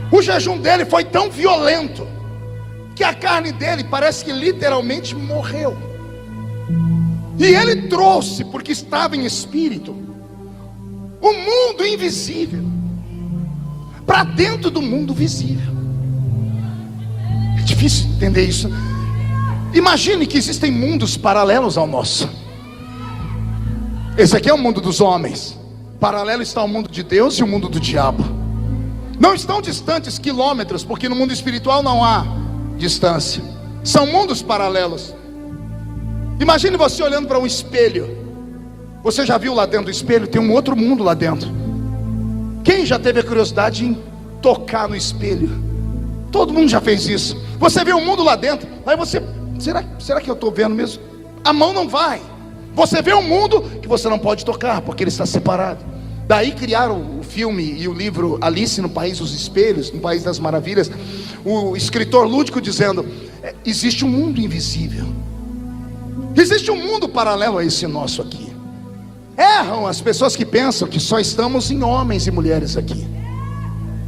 O jejum dele foi tão violento que a carne dele parece que literalmente morreu. E ele trouxe, porque estava em espírito, o mundo invisível para dentro do mundo visível. É difícil entender isso. Imagine que existem mundos paralelos ao nosso. Esse aqui é o mundo dos homens. Paralelo está o mundo de Deus e o mundo do diabo. Não estão distantes quilômetros, porque no mundo espiritual não há distância. São mundos paralelos. Imagine você olhando para um espelho. Você já viu lá dentro do espelho? Tem um outro mundo lá dentro. Quem já teve a curiosidade em tocar no espelho? Todo mundo já fez isso. Você vê um mundo lá dentro, aí você, será que eu estou vendo mesmo? A mão não vai. Você vê um mundo que você não pode tocar, porque ele está separado. Daí criaram o filme e o livro Alice no País dos Espelhos, no País das Maravilhas. O escritor lúdico dizendo: existe um mundo invisível. Existe um mundo paralelo a esse nosso aqui. Erram as pessoas que pensam que só estamos em homens e mulheres aqui.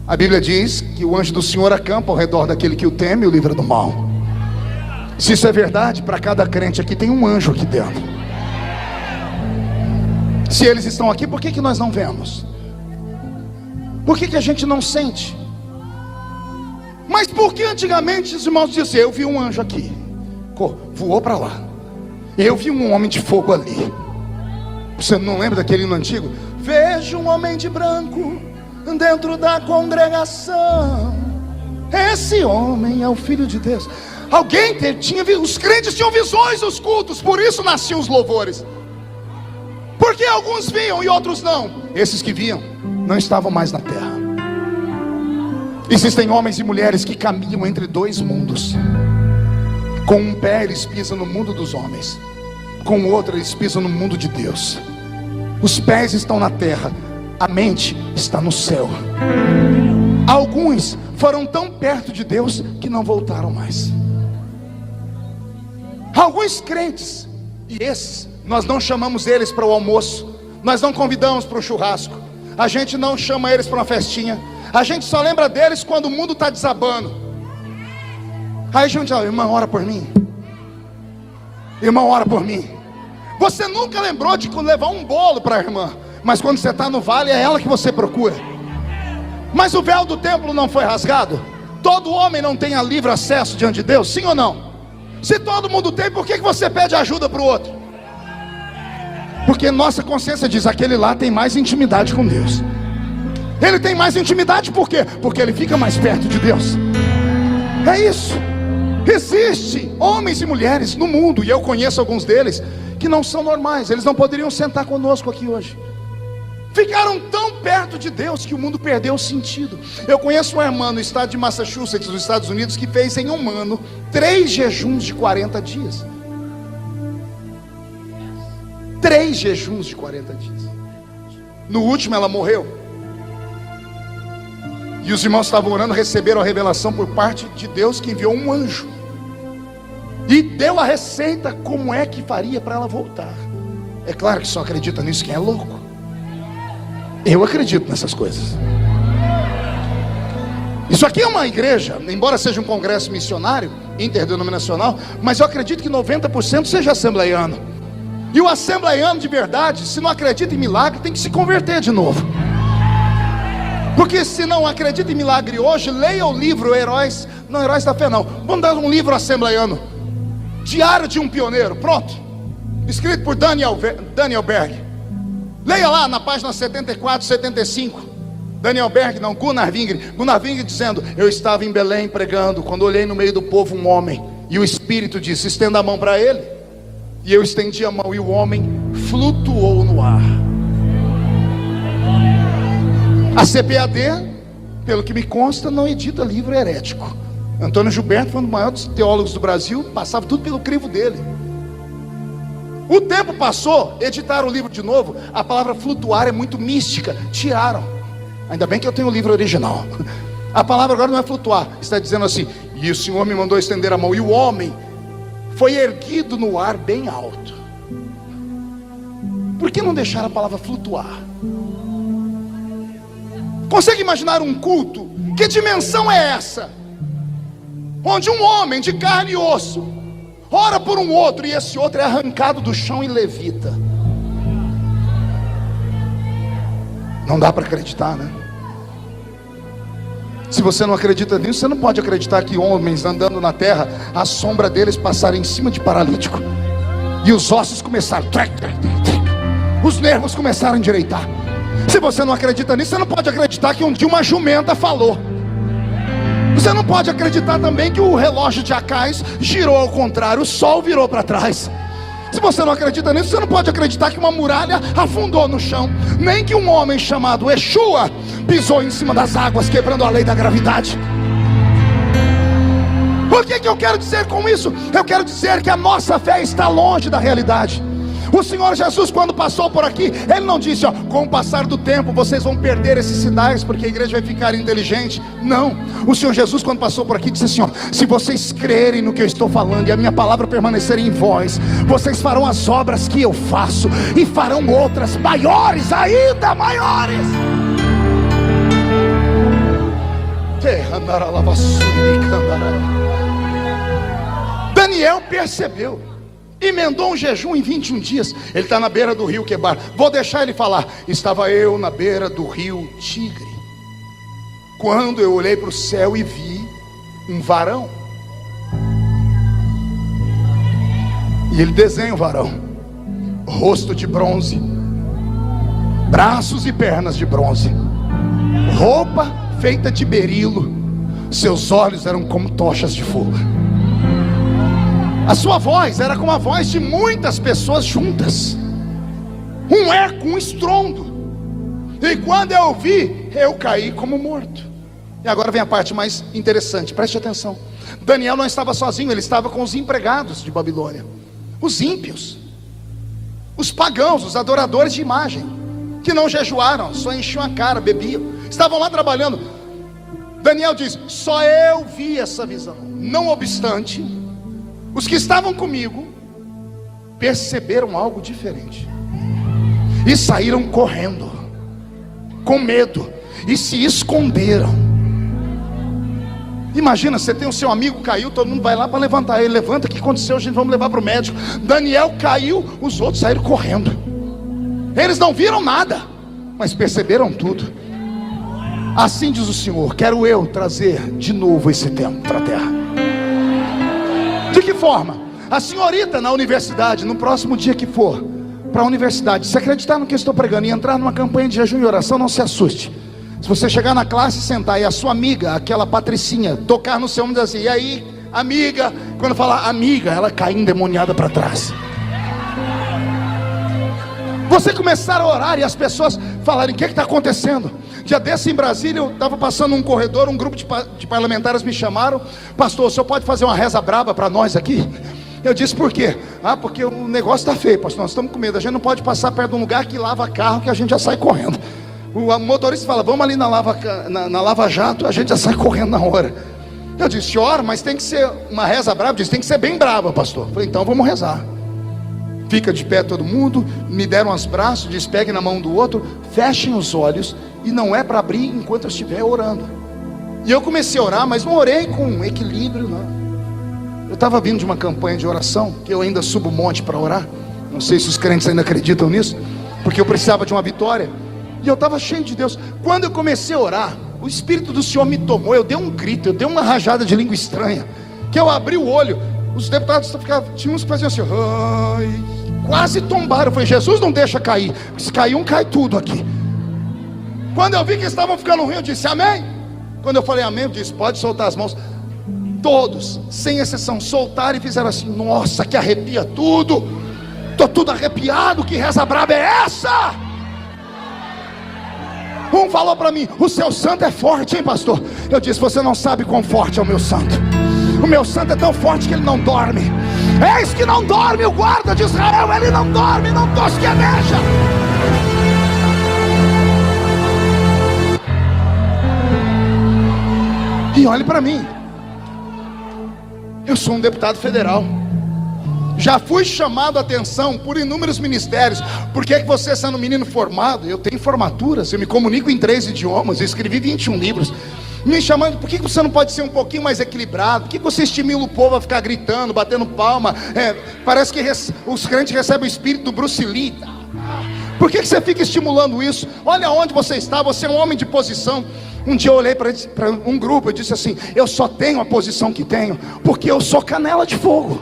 A Bíblia diz que o anjo do Senhor acampa ao redor daquele que o teme e o livra do mal. Se isso é verdade, para cada crente aqui tem um anjo aqui dentro. Se eles estão aqui, por que nós não vemos? Por que a gente não sente? Mas por que antigamente os irmãos diziam: eu vi um anjo aqui, voou para lá, eu vi um homem de fogo ali. Você não lembra daquele hino antigo? Vejo um homem de branco dentro da congregação, esse homem é o Filho de Deus. Os crentes tinham visões dos cultos, por isso nasciam os louvores. Porque alguns viam e outros não. Esses que viam não estavam mais na terra. Existem homens e mulheres que caminham entre dois mundos. Com um pé eles pisam no mundo dos homens, com o outro eles pisam no mundo de Deus. Os pés estão na terra, a mente está no céu. Alguns foram tão perto de Deus que não voltaram mais. Alguns crentes, e esses nós não chamamos eles para o almoço, nós não convidamos para o churrasco, a gente não chama eles para uma festinha, a gente só lembra deles quando o mundo está desabando. Aí a gente fala: irmão, ora por mim. Irmão, ora por mim. Você nunca lembrou de levar um bolo para a irmã, mas quando você está no vale é ela que você procura. Mas o véu do templo não foi rasgado? Todo homem não tem livre acesso diante de Deus, sim ou não? Se todo mundo tem, por que você pede ajuda para o outro? Porque nossa consciência diz: aquele lá tem mais intimidade com Deus. Ele tem mais intimidade por quê? Porque ele fica mais perto de Deus. É isso. Existem homens e mulheres no mundo, e eu conheço alguns deles, que não são normais. Eles não poderiam sentar conosco aqui hoje. Ficaram tão perto de Deus que o mundo perdeu o sentido. Eu conheço uma irmã no estado de Massachusetts, nos Estados Unidos, que fez em um ano 3 jejuns de 40 dias. 3 jejuns de 40 dias. No último ela morreu. E os irmãos estavam orando, receberam a revelação por parte de Deus, que enviou um anjo e deu a receita como é que faria para ela voltar. É claro que só acredita nisso quem é louco. Eu acredito nessas coisas. Isso aqui é uma igreja, embora seja um congresso missionário, interdenominacional, mas eu acredito que 90% seja assembleiano. E o assembleiano de verdade, se não acredita em milagre, tem que se converter de novo. Porque se não acredita em milagre hoje, leia o livro Heróis da Fé não. Vamos dar um livro assembleiano, Diário de um Pioneiro, pronto, escrito por Daniel Berg. Leia lá na página 74, 75. Daniel Berg, não, Gunnar Wingre dizendo: eu estava em Belém pregando, quando olhei no meio do povo um homem, e o Espírito disse: estenda a mão para ele. E eu estendi a mão, e o homem flutuou no ar. A CPAD, pelo que me consta, não edita livro herético. Antônio Gilberto foi um dos maiores teólogos do Brasil, passava tudo pelo crivo dele. O tempo passou, editaram o livro de novo. A palavra flutuar é muito mística, tiraram. Ainda bem que eu tenho o livro original. A palavra agora não é flutuar, está dizendo assim: e o Senhor me mandou estender a mão, e o homem foi erguido no ar bem alto. Por que não deixar a palavra flutuar? Consegue imaginar um culto? Que dimensão é essa? Onde um homem de carne e osso ora por um outro, e esse outro é arrancado do chão e levita. Não dá para acreditar, né? Se você não acredita nisso, você não pode acreditar que homens andando na terra, a sombra deles passaram em cima de paralítico, e os ossos começaram, os nervos começaram a endireitar. Se você não acredita nisso, você não pode acreditar que um dia uma jumenta falou. Você não pode acreditar também que o relógio de Acais girou ao contrário, o sol virou para trás. Se você não acredita nisso, você não pode acreditar que uma muralha afundou no chão, nem que um homem chamado Yeshua pisou em cima das águas, quebrando a lei da gravidade. O que eu quero dizer com isso? Eu quero dizer que a nossa fé está longe da realidade. O Senhor Jesus, quando passou por aqui, Ele não disse: ó, com o passar do tempo vocês vão perder esses sinais, porque a igreja vai ficar inteligente. Não, o Senhor Jesus, quando passou por aqui, disse assim: ó, se vocês crerem no que eu estou falando, e a minha palavra permanecer em vós, vocês farão as obras que eu faço, e farão outras maiores, ainda maiores. Daniel percebeu, emendou um jejum em 21 dias. Ele está na beira do rio Quebar. Vou deixar ele falar. Estava eu na beira do rio Tigre, quando eu olhei para o céu e vi um varão. E ele desenha o varão: rosto de bronze, braços e pernas de bronze, roupa feita de berilo, seus olhos eram como tochas de fogo. A sua voz era como a voz de muitas pessoas juntas, um eco, um estrondo. E quando eu ouvi, eu caí como morto. E agora vem a parte mais interessante, preste atenção. Daniel não estava sozinho, ele estava com os empregados de Babilônia, os ímpios, os pagãos, os adoradores de imagem, que não jejuaram, só enchiam a cara, bebiam, estavam lá trabalhando. Daniel diz: só eu vi essa visão. Não obstante, os que estavam comigo perceberam algo diferente e saíram correndo, com medo, e se esconderam. Imagina, você tem o seu amigo caiu, todo mundo vai lá para levantar ele. Levanta, o que aconteceu? Gente, vamos levar para o médico. Daniel caiu, os outros saíram correndo. Eles não viram nada, mas perceberam tudo. Assim diz o Senhor: quero eu trazer de novo esse tempo para a terra. De que forma? A senhorita na universidade, no próximo dia que for para a universidade, se acreditar no que eu estou pregando e entrar numa campanha de jejum e oração, não se assuste. Se você chegar na classe, sentar e a sua amiga, aquela Patricinha, tocar no seu ombro e dizer assim: e aí, amiga? Quando falar amiga, ela cai endemoniada para trás. Você começar a orar e as pessoas falarem: o que está acontecendo? Dia desse em Brasília, eu estava passando um corredor, um grupo de parlamentares me chamaram: pastor, o senhor pode fazer uma reza braba para nós aqui? Eu disse: por quê? Ah, porque o negócio está feio, pastor, nós estamos com medo, a gente não pode passar perto de um lugar que lava carro, que a gente já sai correndo. O motorista fala: vamos ali na Lava Jato, a gente já sai correndo na hora. Eu disse: ora, mas tem que ser uma reza brava. Disse: tem que ser bem brava, pastor. Eu falei: então vamos rezar. Fica de pé todo mundo, me deram os braços, disse: peguem na mão do outro, fechem os olhos, e não é para abrir enquanto eu estiver orando. E eu comecei a orar, mas não orei com equilíbrio, não. Eu estava vindo de uma campanha de oração, que eu ainda subo um monte para orar. Não sei se os crentes ainda acreditam nisso, porque eu precisava de uma vitória. E eu estava cheio de Deus. Quando eu comecei a orar, o Espírito do Senhor me tomou. Eu dei um grito, eu dei uma rajada de língua estranha, que eu abri o olho. Os deputados tinham uns que faziam assim: ai, quase tombaram. Eu falei: Jesus, não deixa cair. Se cair um, cai tudo aqui. Quando eu vi que estavam ficando ruim, eu disse: amém. Quando eu falei amém, eu disse: pode soltar as mãos. Todos, sem exceção, soltaram e fizeram assim: nossa, que arrepia tudo. Estou tudo arrepiado. Que reza braba é essa? Um falou para mim: o seu santo é forte, hein, pastor? Eu disse: você não sabe quão forte é o meu santo. O meu santo é tão forte que ele não dorme. Eis que não dorme o guarda de Israel. Ele não dorme, não tosqueneja. E olhe para mim, eu sou um deputado federal. Já fui chamado a atenção por inúmeros ministérios. Por que você, sendo um menino formado, eu tenho formaturas, eu me comunico em 3 idiomas, eu escrevi 21 livros, me chamando: por que você não pode ser um pouquinho mais equilibrado? Por que você estimula o povo a ficar gritando, batendo palma? Parece que os crentes recebem o espírito do Bruce Lee. Por que você fica estimulando isso? Olha onde você está, você é um homem de posição. Um dia eu olhei para um grupo e disse assim: eu só tenho a posição que tenho porque eu sou canela de fogo.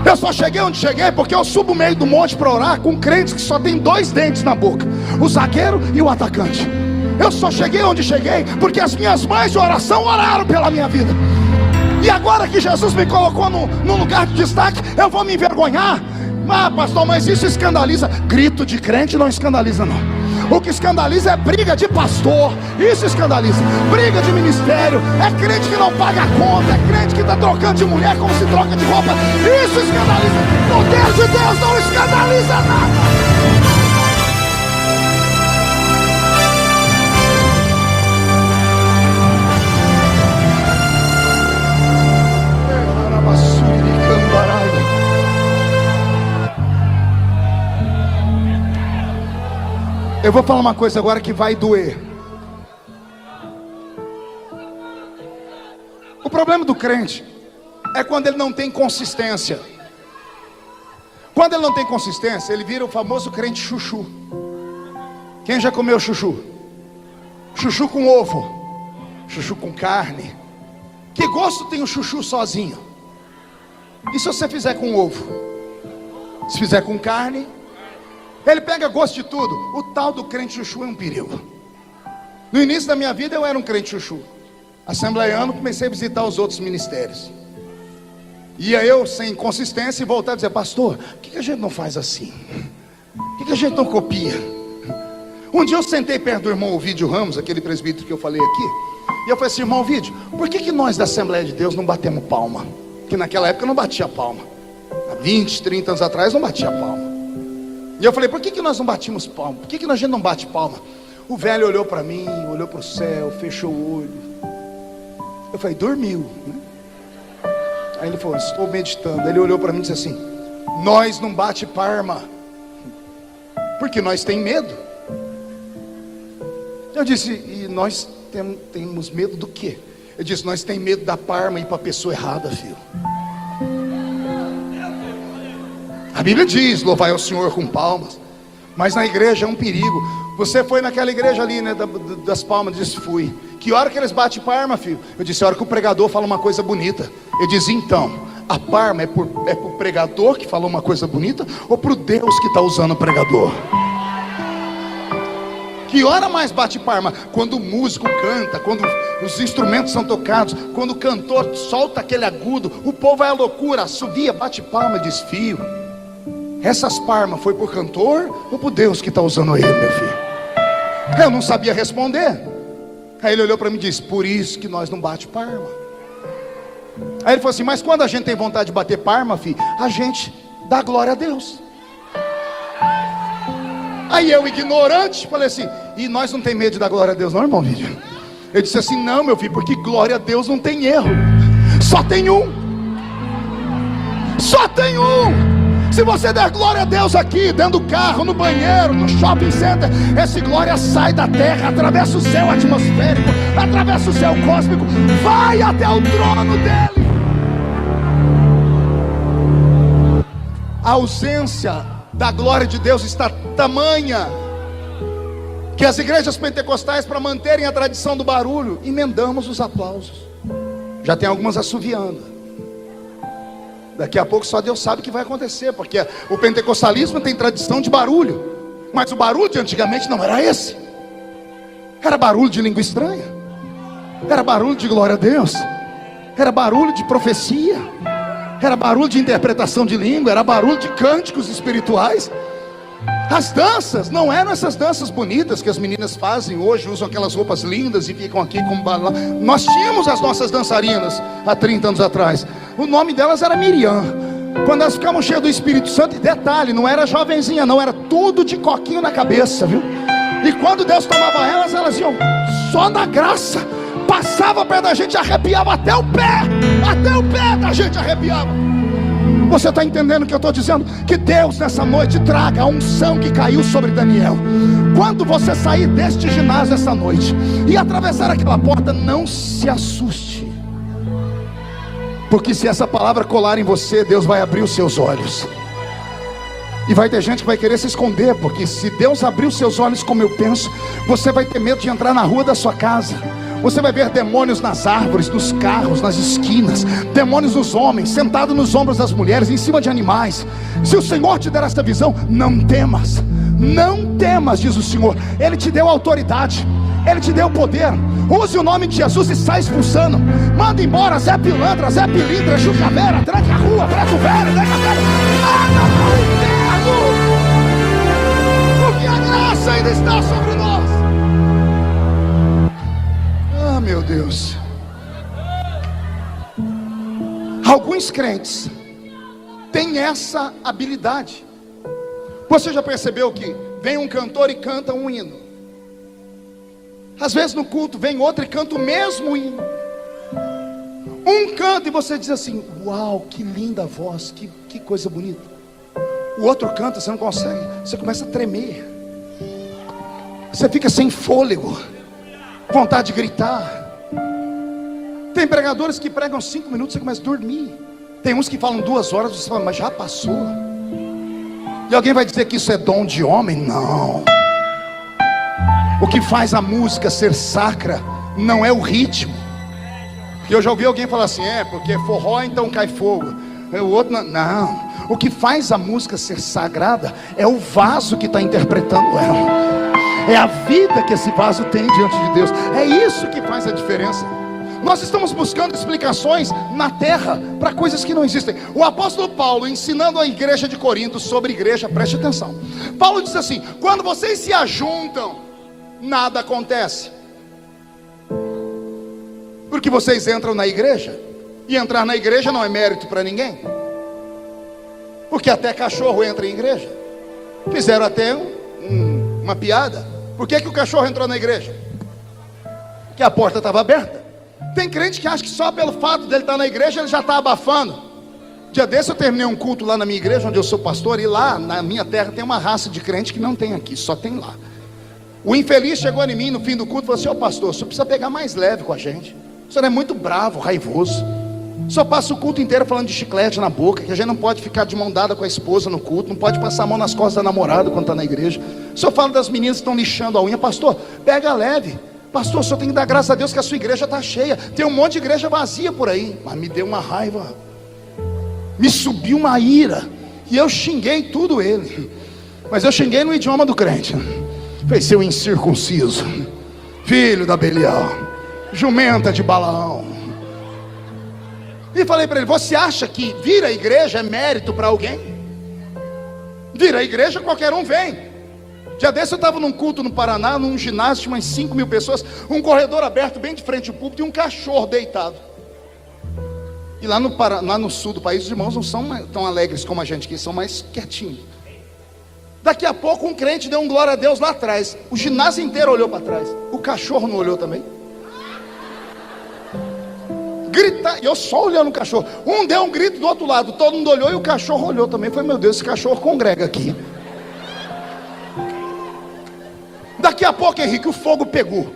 Eu só cheguei onde cheguei porque eu subo o meio do monte para orar com crentes que só tem 2 dentes na boca, o zagueiro e o atacante. Eu só cheguei onde cheguei porque as minhas mães de oração oraram pela minha vida. E agora que Jesus me colocou no lugar de destaque, eu vou me envergonhar? Ah, pastor, mas isso escandaliza. Grito de crente não escandaliza, não. O que escandaliza é briga de pastor. Isso escandaliza. Briga de ministério. É crente que não paga a conta. É crente que está trocando de mulher como se troca de roupa. Isso escandaliza. O Deus de Deus não escandaliza nada. Eu vou falar uma coisa agora que vai doer. O problema do crente é quando ele não tem consistência. Quando ele não tem consistência, ele vira o famoso crente chuchu. Quem já comeu chuchu? Chuchu com ovo, chuchu com carne. Que gosto tem o chuchu sozinho? E se você fizer com ovo? Se fizer com carne, ele pega gosto de tudo. O tal do crente chuchu é um perigo. No início da minha vida eu era um crente chuchu. Assembleiano, comecei a visitar os outros ministérios. Ia eu sem consistência e voltar a dizer: pastor, por que a gente não faz assim? Por que a gente não copia? Um dia eu sentei perto do irmão Ovídio Ramos, aquele presbítero que eu falei aqui, e eu falei assim: irmão Ovídio, por que nós da Assembleia de Deus não batemos palma? Que naquela época eu não batia palma. Há 20, 30 anos atrás não batia palma. E eu falei: por que nós não batimos palma? Por que a gente não bate palma? O velho olhou para mim, olhou para o céu, fechou o olho. Eu falei: dormiu, né? Aí ele falou: estou meditando. Ele olhou para mim e disse assim: nós não bate palma porque nós tem medo. Eu disse: e nós temos medo do quê? Eu disse: nós tem medo da palma ir para a pessoa errada, filho. A Bíblia diz: louvai ao Senhor com palmas. Mas na igreja é um perigo. Você foi naquela igreja ali, né, das palmas? Eu disse: fui. Que hora que eles batem palma, filho? Eu disse: a hora que o pregador fala uma coisa bonita. Eu disse: então, a palma é pro pregador que falou uma coisa bonita, ou pro Deus que está usando o pregador? Que hora mais bate palma? Quando o músico canta, quando os instrumentos são tocados, quando o cantor solta aquele agudo, o povo vai à loucura, assovia, bate palma. Diz: filho, essas palmas foi por cantor ou por Deus que está usando ele, meu filho? Eu não sabia responder. Aí ele olhou para mim e disse: por isso que nós não bate palma. Aí ele falou assim: mas quando a gente tem vontade de bater palma, filho, a gente dá glória a Deus. Aí eu, ignorante, falei assim: e nós não tem medo de dar glória a Deus não, irmão Vídeo? Ele disse assim: não, meu filho, porque glória a Deus não tem erro. Só tem um. Só tem um. Se você der glória a Deus aqui, dentro do carro, no banheiro, no shopping center, essa glória sai da terra, atravessa o céu atmosférico, atravessa o céu cósmico, vai até o trono dele. A ausência da glória de Deus está tamanha que as igrejas pentecostais, para manterem a tradição do barulho, emendamos os aplausos. Já tem algumas assoviando. Daqui a pouco só Deus sabe o que vai acontecer, porque o pentecostalismo tem tradição de barulho, mas o barulho de antigamente não era esse. Era barulho de língua estranha, era barulho de glória a Deus, era barulho de profecia, era barulho de interpretação de língua, era barulho de cânticos espirituais. As danças não eram essas danças bonitas que as meninas fazem hoje, usam aquelas roupas lindas e ficam aqui como balão. Nós tínhamos as nossas dançarinas há 30 anos atrás. O nome delas era Miriam. Quando elas ficavam cheias do Espírito Santo, e detalhe, não era jovenzinha não, era tudo de coquinho na cabeça, viu? E quando Deus tomava elas iam só na graça. Passava perto da gente, arrepiava até o pé da gente arrepiava. Você está entendendo o que eu estou dizendo? Que Deus nessa noite traga a unção que caiu sobre Daniel. Quando você sair deste ginásio essa noite e atravessar aquela porta, não se assuste, porque se essa palavra colar em você, Deus vai abrir os seus olhos. E vai ter gente que vai querer se esconder, porque se Deus abrir os seus olhos como eu penso, você vai ter medo de entrar na rua da sua casa. Você vai ver demônios nas árvores, nos carros, nas esquinas, demônios nos homens, sentados nos ombros das mulheres, em cima de animais. Se o Senhor te der essa visão, não temas, não temas, diz o Senhor. Ele te deu autoridade, Ele te deu poder. Use o nome de Jesus e sai expulsando. Manda embora Zé Pilantra, Zé Pilintra, Jucaveira, tranca a rua, Preto Velho, tranca a velha. Manda para o inferno, porque a graça ainda está sobre nós. Ah, meu Deus. Alguns crentes têm essa habilidade. Você já percebeu que vem um cantor e canta um hino? Às vezes no culto vem outro e canta o mesmo hino. Um canta e você diz assim: uau, que linda voz, que coisa bonita. O outro canta, você não consegue, você começa a tremer, você fica sem fôlego, vontade de gritar. Tem pregadores que pregam 5 minutos, você começa a dormir. Tem uns que falam 2 horas, você fala: mas já passou. E alguém vai dizer que isso é dom de homem? Não. O que faz a música ser sacra não é o ritmo. E eu já ouvi alguém falar assim: é porque forró então cai fogo. O outro não. O que faz a música ser sagrada é o vaso que está interpretando ela. É a vida que esse vaso tem diante de Deus. É isso que faz a diferença. Nós estamos buscando explicações na terra para coisas que não existem. O apóstolo Paulo, ensinando a igreja de Corinto sobre igreja, preste atenção. Paulo diz assim: quando vocês se ajuntam, nada acontece, porque vocês entram na igreja, e entrar na igreja não é mérito para ninguém, porque até cachorro entra em igreja. Fizeram até uma piada: por que o cachorro entrou na igreja? Que a porta estava aberta. Tem crente que acha que só pelo fato dele estar na igreja ele já está abafando. Dia desse eu terminei um culto lá na minha igreja, onde eu sou pastor, e lá na minha terra tem uma raça de crente que não tem aqui, só tem lá. O infeliz chegou em mim no fim do culto e falou assim: ô pastor, o senhor precisa pegar mais leve com a gente, o senhor é muito bravo, raivoso, o senhor passa o culto inteiro falando de chiclete na boca, que a gente não pode ficar de mão dada com a esposa no culto, não pode passar a mão nas costas da namorada quando está na igreja, o senhor fala das meninas que estão lixando a unha. Pastor, pega leve. Pastor, o senhor tem que dar graças a Deus que a sua igreja está cheia. Tem um monte de igreja vazia por aí. Mas me deu uma raiva, me subiu uma ira, e eu xinguei tudo ele. Mas eu xinguei no idioma do crente. Falei: seu incircunciso, filho da Belial, jumenta de Balaão. E falei para ele: você acha que vir à igreja é mérito para alguém? Vir à igreja qualquer um vem. Dia desse eu estava num culto no Paraná, num ginásio de umas 5.000 pessoas, um corredor aberto bem de frente ao púlpito e um cachorro deitado. E lá no sul do país, os irmãos não são tão alegres como a gente aqui, são mais quietinhos. Daqui a pouco um crente deu um glória a Deus lá atrás, o ginásio inteiro olhou para trás, o cachorro não olhou também? Grita, e eu só olhando o cachorro, um deu um grito do outro lado, todo mundo olhou e o cachorro olhou também. Falei: meu Deus, esse cachorro congrega aqui. Daqui a pouco, Henrique, o fogo pegou.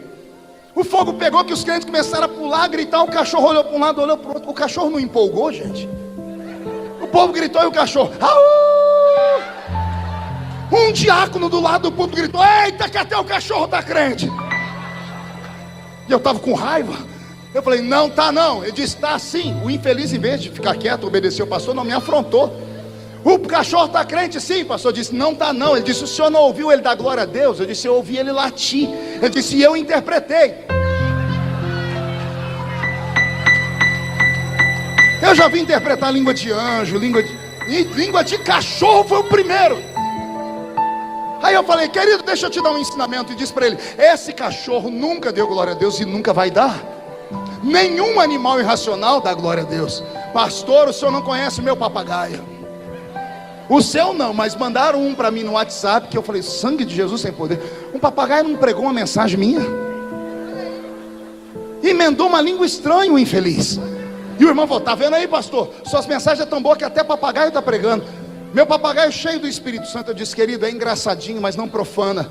O fogo pegou que os crentes começaram a pular, a gritar. O cachorro olhou para um lado, olhou para o outro. O cachorro não empolgou, gente. O povo gritou e o cachorro: au! Um diácono do lado do púlpito gritou: eita, que até o cachorro está crente. E eu estava com raiva. Eu falei: não está não. Ele disse: está sim. O infeliz, em vez de ficar quieto, obedecer o pastor, não me afrontou. O cachorro está crente sim, pastor. Disse: não está não. Ele disse: o senhor não ouviu ele dar glória a Deus? Eu disse: eu ouvi ele latir. Ele disse: e eu interpretei. Eu já vi interpretar língua de anjo, língua de cachorro foi o primeiro. Aí eu falei: querido, deixa eu te dar um ensinamento. E disse para ele: esse cachorro nunca deu glória a Deus e nunca vai dar. Nenhum animal irracional dá glória a Deus. Pastor, o senhor não conhece o meu papagaio. O seu não, mas mandaram um para mim no WhatsApp, que eu falei: sangue de Jesus tem poder. Um papagaio não pregou uma mensagem minha, emendou uma língua estranha, o infeliz. E o irmão falou: tá vendo aí, pastor, suas mensagens é tão boas que até papagaio está pregando. Meu papagaio é cheio do Espírito Santo. Eu disse: querido, é engraçadinho, mas não profana.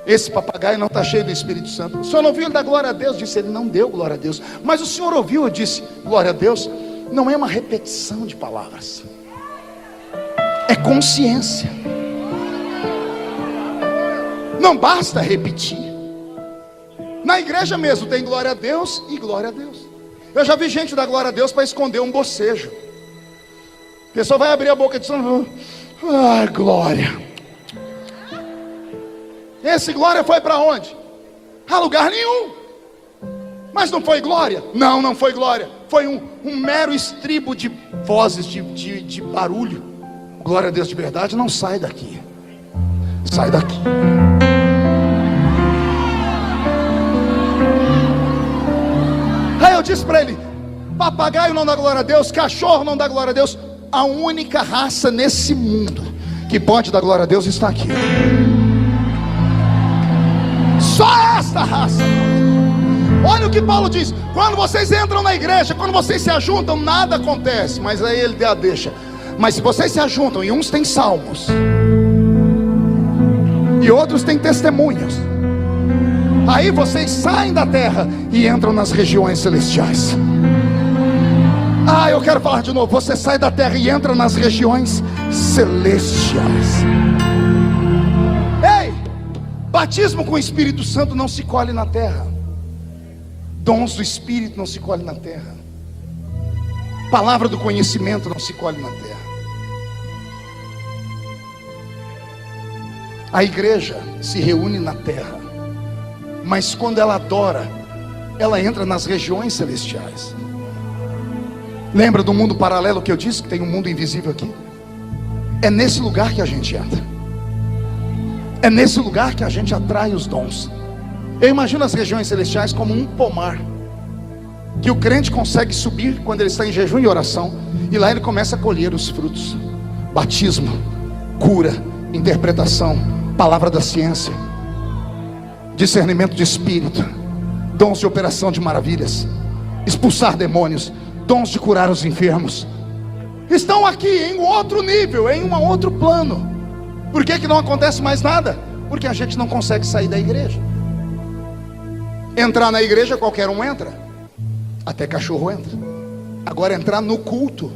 Esse papagaio não está cheio do Espírito Santo. O senhor não ouviu ele dar glória a Deus? Disse: ele não deu glória a Deus. Mas o senhor ouviu? Eu disse: glória a Deus não é uma repetição de palavras, é consciência. Não basta repetir. Na igreja mesmo tem glória a Deus e glória a Deus. Eu já vi gente dar glória a Deus para esconder um bocejo. A pessoa vai abrir a boca e diz: ah, glória. Esse glória foi para onde? A lugar nenhum. Mas não foi glória? Não, não foi glória. Foi um mero estribo de vozes, de barulho. Glória a Deus de verdade não sai daqui. Sai daqui. Aí eu disse para ele: papagaio não dá glória a Deus, cachorro não dá glória a Deus. A única raça nesse mundo que pode dar glória a Deus está aqui. Só esta raça. Olha o que Paulo diz: quando vocês entram na igreja, quando vocês se ajuntam, nada acontece. Mas aí ele deixa. Mas se vocês se ajuntam, e uns têm salmos e outros têm testemunhos, aí vocês saem da terra e entram nas regiões celestiais. Eu quero falar de novo. Você sai da terra e entra nas regiões celestiais. Ei, batismo com o Espírito Santo não se colhe na terra. Dons do Espírito não se colhe na terra. Palavra do conhecimento não se colhe na terra. A igreja se reúne na terra, mas quando ela adora, ela entra nas regiões celestiais. Lembra do mundo paralelo que eu disse, que tem um mundo invisível aqui? É nesse lugar que a gente entra. É nesse lugar que a gente atrai os dons. Eu imagino as regiões celestiais como um pomar, que o crente consegue subir quando ele está em jejum e oração, e lá ele começa a colher os frutos: batismo, cura, interpretação, palavra da ciência, discernimento de espírito, dons de operação de maravilhas, expulsar demônios, dons de curar os enfermos. Estão aqui em outro nível, em um outro plano. Por que não acontece mais nada? Porque a gente não consegue sair da igreja. Entrar na igreja qualquer um entra, até cachorro entra. Agora entrar no culto,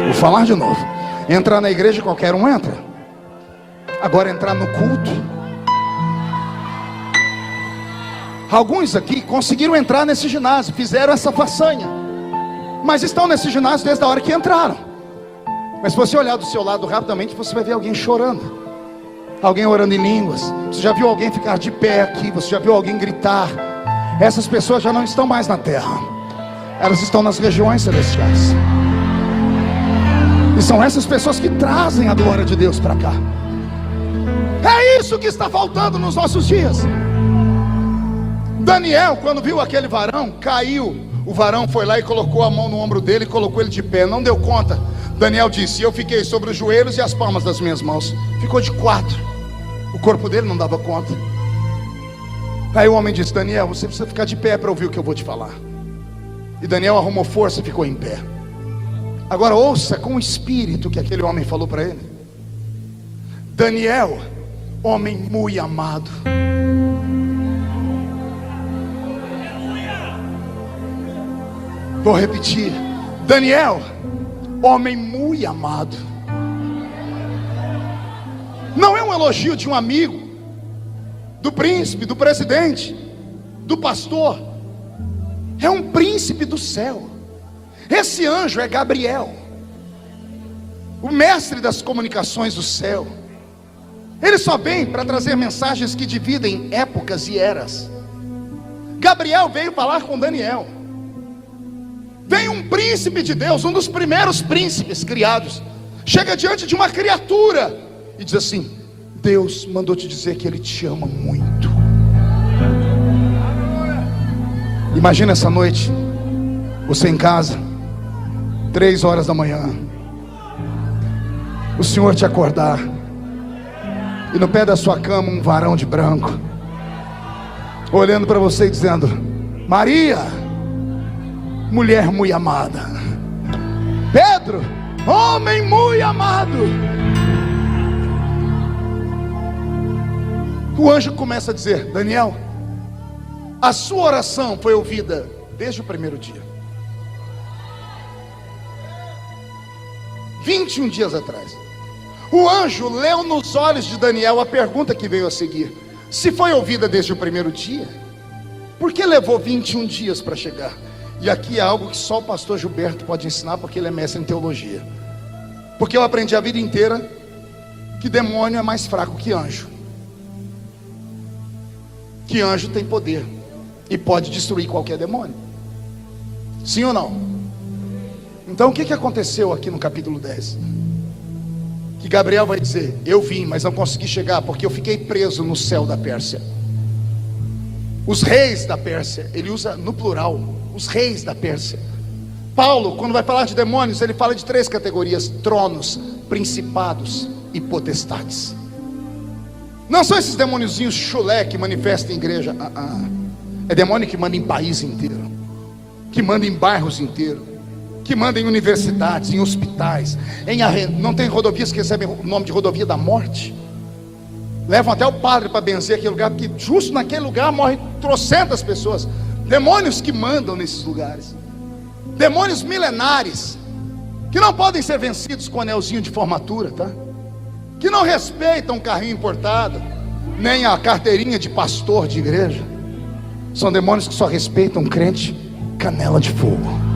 vou falar de novo. Entrar na igreja qualquer um entra. Agora entrar no culto. Alguns aqui conseguiram entrar nesse ginásio, fizeram essa façanha, mas estão nesse ginásio desde a hora que entraram. Mas se você olhar do seu lado rapidamente, você vai ver alguém chorando, alguém orando em línguas. Você já viu alguém ficar de pé aqui? Você já viu alguém gritar? Essas pessoas já não estão mais na terra, elas estão nas regiões celestiais. E são essas pessoas que trazem a glória de Deus para cá. É isso que está faltando nos nossos dias. Daniel, quando viu aquele varão, caiu. O varão foi lá e colocou a mão no ombro dele e colocou ele de pé. Não deu conta. Daniel disse: eu fiquei sobre os joelhos e as palmas das minhas mãos. Ficou de quatro. O corpo dele não dava conta. Aí o homem disse: Daniel, você precisa ficar de pé para ouvir o que eu vou te falar. E Daniel arrumou força e ficou em pé. Agora ouça com o espírito que aquele homem falou para ele. Daniel, homem muito amado. Vou repetir. Daniel, homem muito amado. Não é um elogio de um amigo, do príncipe, do presidente, do pastor. É um príncipe do céu. Esse anjo é Gabriel, o mestre das comunicações do céu. Ele só vem para trazer mensagens que dividem épocas e eras. Gabriel veio falar com Daniel. Vem um príncipe de Deus, um dos primeiros príncipes criados, chega diante de uma criatura e diz assim: Deus mandou te dizer que Ele te ama muito. Imagina essa noite, você em casa, 3 horas da manhã, o Senhor te acordar, e no pé da sua cama um varão de branco, olhando para você e dizendo: Maria, mulher muito amada. Pedro, homem muito amado. O anjo começa a dizer: Daniel, a sua oração foi ouvida desde o primeiro dia. 21 dias atrás. O anjo leu nos olhos de Daniel a pergunta que veio a seguir: se foi ouvida desde o primeiro dia, por que levou 21 dias para chegar? E aqui é algo que só o pastor Gilberto pode ensinar, porque ele é mestre em teologia. Porque eu aprendi a vida inteira que demônio é mais fraco que anjo. Que anjo tem poder e pode destruir qualquer demônio. Sim ou não? Então o que aconteceu aqui no capítulo 10? Que Gabriel vai dizer: eu vim, mas não consegui chegar porque eu fiquei preso no céu da Pérsia. Os reis da Pérsia, ele usa no plural, os reis da Pérsia. Paulo, quando vai falar de demônios, ele fala de 3 categorias: tronos, principados e potestades. Não são esses demôniozinhos chulé que manifestam em igreja. É demônio que manda em país inteiro, que manda em bairros inteiros, que manda em universidades, em hospitais, não tem rodovias que recebem o nome de rodovia da morte. Levam até o padre para benzer aquele lugar, porque justo naquele lugar morrem trocentas pessoas. Demônios que mandam nesses lugares, demônios milenares, que não podem ser vencidos com anelzinho de formatura, tá? Que não respeitam o carrinho importado, nem a carteirinha de pastor de igreja. São demônios que só respeitam crente canela de fogo.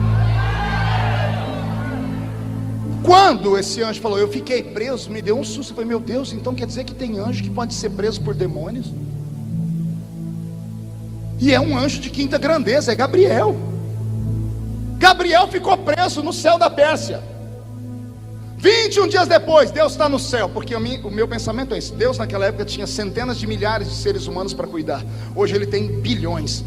Quando esse anjo falou: eu fiquei preso, me deu um susto. Eu falei: meu Deus, então quer dizer que tem anjo que pode ser preso por demônios? E é um anjo de quinta grandeza, é Gabriel. Gabriel ficou preso no céu da Pérsia. 21 dias depois, Deus está no céu. Porque o meu pensamento é esse: Deus naquela época tinha centenas de milhares de seres humanos para cuidar. Hoje Ele tem bilhões.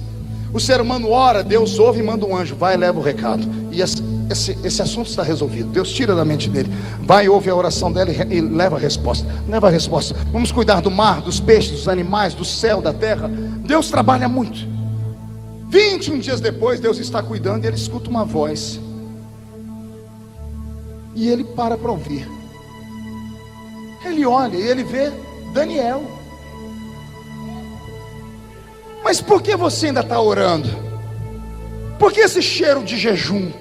O ser humano ora, Deus ouve e manda um anjo, vai e leva o recado. E esse assunto está resolvido. Deus tira da mente dele, vai, ouve a oração dela e leva a resposta. Leva a resposta. Vamos cuidar do mar, dos peixes, dos animais, do céu, da terra. Deus trabalha muito. 21 dias depois, Deus está cuidando e ele escuta uma voz. E ele para ouvir. Ele olha e ele vê Daniel. Mas por que você ainda está orando? Por que esse cheiro de jejum?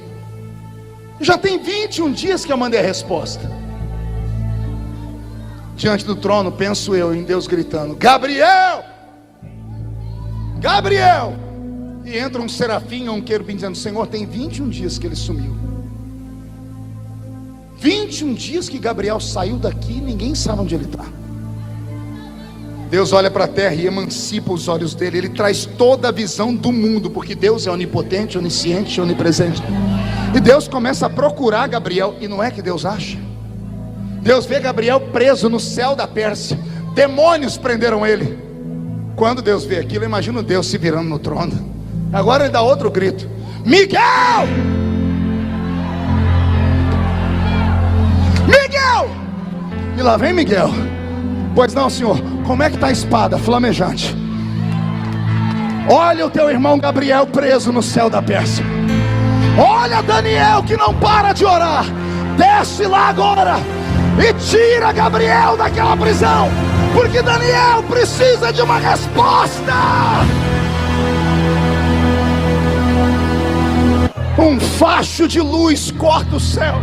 Já tem 21 dias que eu mandei a resposta. Diante do trono, penso eu em Deus gritando: Gabriel! Gabriel! E entra um serafim ou um querubim dizendo: Senhor, tem 21 dias que ele sumiu. 21 dias que Gabriel saiu daqui e ninguém sabe onde ele está. Deus olha para a terra e emancipa os olhos dele. Ele traz toda a visão do mundo, porque Deus é onipotente, onisciente, onipresente. E Deus começa a procurar Gabriel. E não é que Deus acha. Deus vê Gabriel preso no céu da Pérsia. Demônios prenderam ele. Quando Deus vê aquilo, eu imagino Deus se virando no trono. Agora ele dá outro grito: Miguel! Miguel! E lá vem Miguel. Pois não, senhor. Como é que está a espada flamejante? Olha o teu irmão Gabriel preso no céu da Pérsia. Olha Daniel que não para de orar. Desce lá agora e tira Gabriel daquela prisão, porque Daniel precisa de uma resposta. Um facho de luz corta o céu.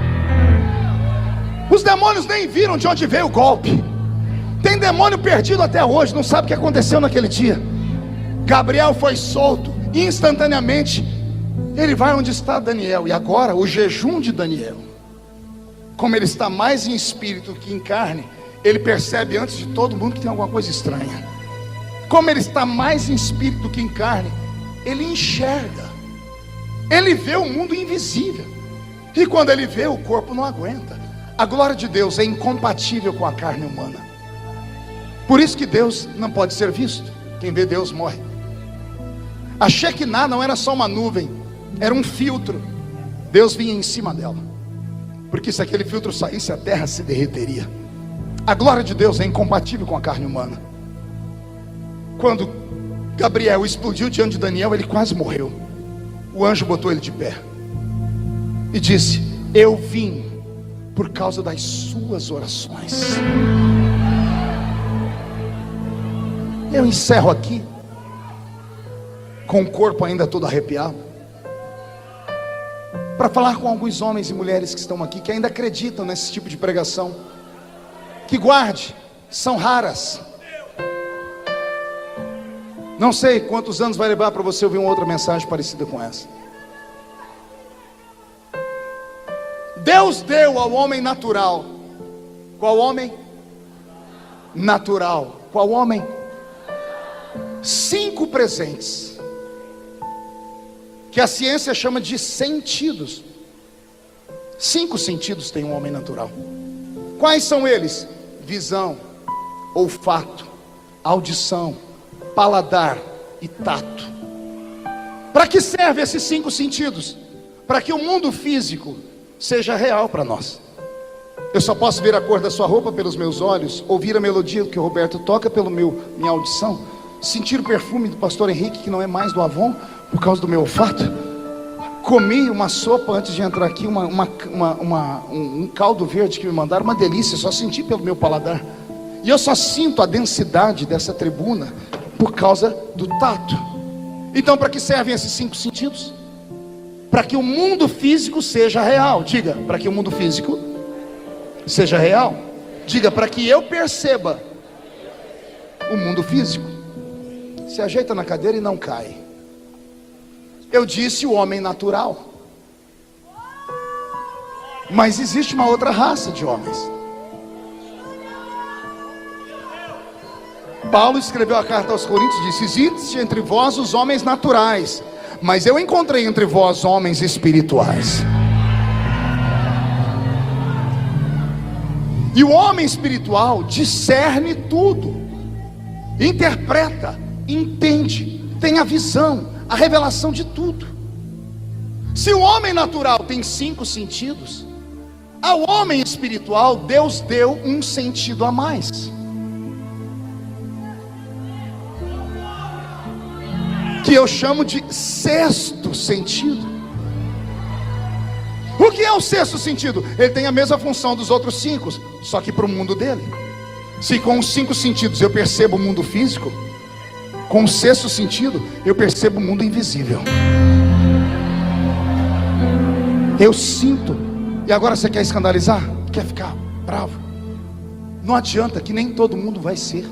Os demônios nem viram de onde veio o golpe. Tem demônio perdido até hoje, não sabe o que aconteceu naquele dia. Gabriel foi solto instantaneamente. Ele vai onde está Daniel. E agora o jejum de Daniel, como ele está mais em espírito que em carne, ele percebe antes de todo mundo que tem alguma coisa estranha. Como ele está mais em espírito que em carne, ele enxerga. Ele vê o mundo invisível. E quando ele vê, o corpo não aguenta. A glória de Deus é incompatível com a carne humana. Por isso que Deus não pode ser visto. Quem vê Deus morre. A Shekinah não era só uma nuvem, era um filtro. Deus vinha em cima dela, porque se aquele filtro saísse, a terra se derreteria. A glória de Deus é incompatível com a carne humana. Quando Gabriel explodiu diante de Daniel, ele quase morreu. O anjo botou ele de pé e disse: eu vim por causa das suas orações. Eu encerro aqui com o corpo ainda todo arrepiado, para falar com alguns homens e mulheres que estão aqui, que ainda acreditam nesse tipo de pregação. Que guarde, são raras. Não sei quantos anos vai levar para você ouvir uma outra mensagem parecida com essa. Deus deu ao homem natural. Qual homem? Natural. Qual homem? 5 presentes, que a ciência chama de sentidos. 5 sentidos tem um homem natural. Quais são eles? Visão, olfato, audição, paladar e tato. Para que servem esses 5 sentidos? Para que o mundo físico seja real para nós. Eu só posso ver a cor da sua roupa pelos meus olhos, ouvir a melodia que o Roberto toca pela minha audição, sentir o perfume do pastor Henrique, que não é mais do Avon, por causa do meu olfato. Comi uma sopa antes de entrar aqui, um caldo verde que me mandaram, uma delícia, só senti pelo meu paladar. E eu só sinto a densidade dessa tribuna por causa do tato. Então, para que servem esses 5 sentidos? Para que o mundo físico seja real. Diga, para que o mundo físico seja real. Diga, para que eu perceba o mundo físico. Se ajeita na cadeira e não cai. Eu disse o homem natural. Mas existe uma outra raça de homens. Paulo escreveu a carta aos Coríntios e disse: existe entre vós os homens naturais, mas eu encontrei entre vós homens espirituais. E o homem espiritual discerne tudo, interpreta, entende, tem a visão, a revelação de tudo. Se o homem natural tem 5 sentidos, ao homem espiritual Deus deu um sentido a mais, que eu chamo de sexto sentido. O que é o sexto sentido? Ele tem a mesma função dos outros 5, só que para o mundo dele. Se com os 5 sentidos eu percebo o mundo físico, com o sexto sentido eu percebo o mundo invisível. Eu sinto. E agora você quer escandalizar? Quer ficar bravo? Não adianta, que nem todo mundo vai ser.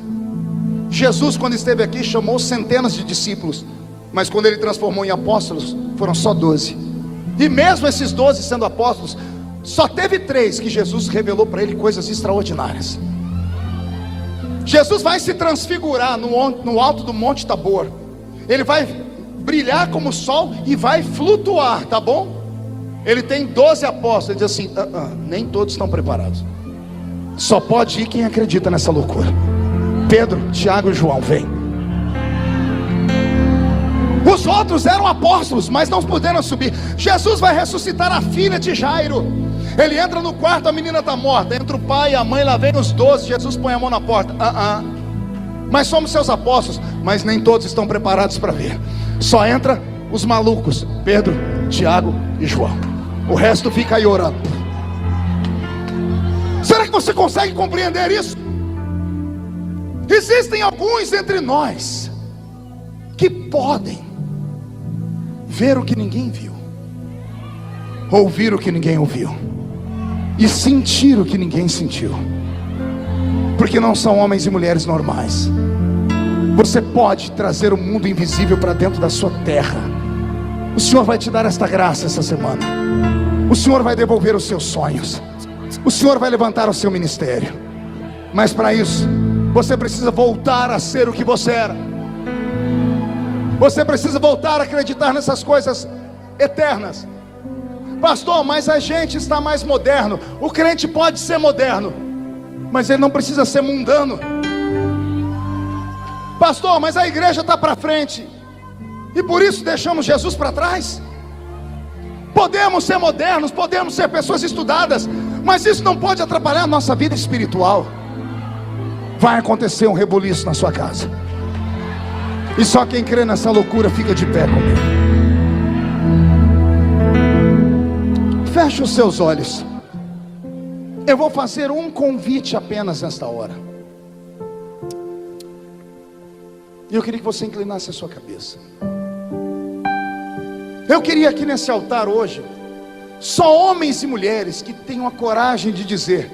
Jesus, quando esteve aqui, chamou centenas de discípulos, mas quando ele transformou em apóstolos, foram só 12. E mesmo esses 12 sendo apóstolos, só teve 3 que Jesus revelou para ele coisas extraordinárias. Jesus vai se transfigurar no alto do Monte Tabor. Ele vai brilhar como o sol e vai flutuar, tá bom? Ele tem 12 apóstolos. Ele diz assim: nem todos estão preparados. Só pode ir quem acredita nessa loucura. Pedro, Tiago e João, vem. Os outros eram apóstolos, mas não puderam subir. Jesus vai ressuscitar a filha de Jairo. Ele entra no quarto, a menina está morta. Entra o pai e a mãe, lá vem os 12. Jesus põe a mão na porta. Mas somos seus apóstolos. Mas nem todos estão preparados para ver. Só entra os malucos: Pedro, Tiago e João. O resto fica aí orando. Será que você consegue compreender isso? Existem alguns entre nós que podem ver o que ninguém viu, ouvir o que ninguém ouviu e sentir o que ninguém sentiu, porque não são homens e mulheres normais. Você pode trazer o mundo invisível para dentro da sua terra. O Senhor vai te dar esta graça essa semana. O Senhor vai devolver os seus sonhos. O Senhor vai levantar o seu ministério. Mas para isso, você precisa voltar a ser o que você era. Você precisa voltar a acreditar nessas coisas eternas. Pastor, mas a gente está mais moderno. O crente pode ser moderno, mas ele não precisa ser mundano. Pastor, mas a igreja está para frente, e por isso deixamos Jesus para trás. Podemos ser modernos, podemos ser pessoas estudadas, mas isso não pode atrapalhar a nossa vida espiritual. Vai acontecer um rebuliço na sua casa, e só quem crê nessa loucura fica de pé comigo. Feche os seus olhos. Eu vou fazer um convite apenas nesta hora. E eu queria que você inclinasse a sua cabeça. Eu queria aqui nesse altar hoje só homens e mulheres que tenham a coragem de dizer: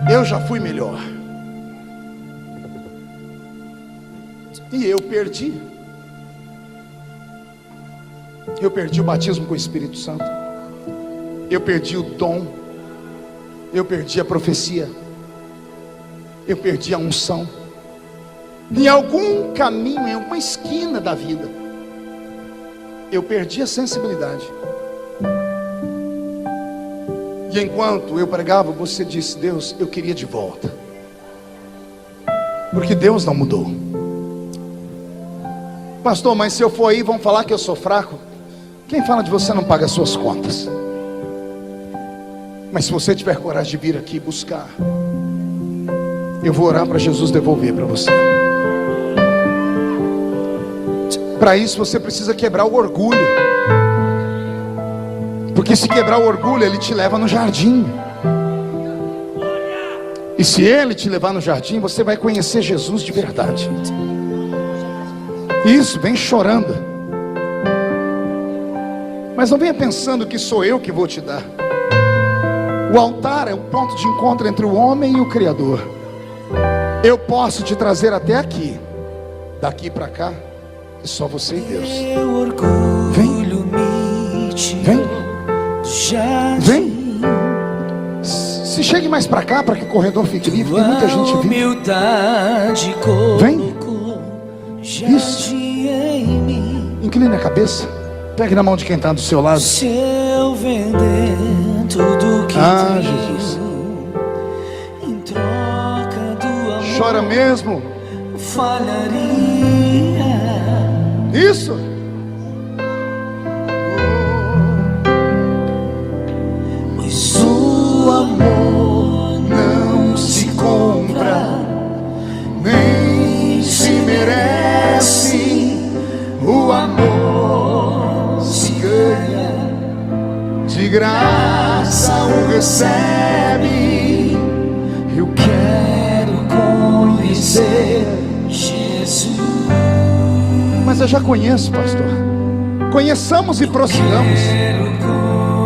eu já fui melhor, e eu perdi. Eu perdi o batismo com o Espírito Santo. Eu perdi o dom. Eu perdi a profecia. Eu perdi a unção. Em algum caminho, em alguma esquina da vida, eu perdi a sensibilidade. E enquanto eu pregava, você disse: Deus, eu queria de volta. Porque Deus não mudou. Pastor, mas se eu for aí, vão falar que eu sou fraco. Quem fala de você não paga as suas contas. Mas se você tiver coragem de vir aqui buscar, eu vou orar para Jesus devolver para você. Para isso você precisa quebrar o orgulho. Porque se quebrar o orgulho, ele te leva no jardim. E se ele te levar no jardim, você vai conhecer Jesus de verdade. Isso, vem chorando. Mas não venha pensando que sou eu que vou te dar. O altar é o ponto de encontro entre o homem e o Criador. Eu posso te trazer até aqui. Daqui para cá é só você e Deus. Vem. Vem. Vem. Se chegue mais para cá para que o corredor fique livre. Tem muita gente vindo. Vem. Isso. Incline a cabeça. Pegue na mão de quem está do seu lado. Se eu vender tudo que Jesus. em troca do amor, Chora mesmo. falharia. Isso. Pois o amor Não se compra, nem se merece. O amor se ganha, de graça o recebe. eu quero conhecer Jesus. Mas eu já conheço, pastor. Conheçamos e prossigamos. Quero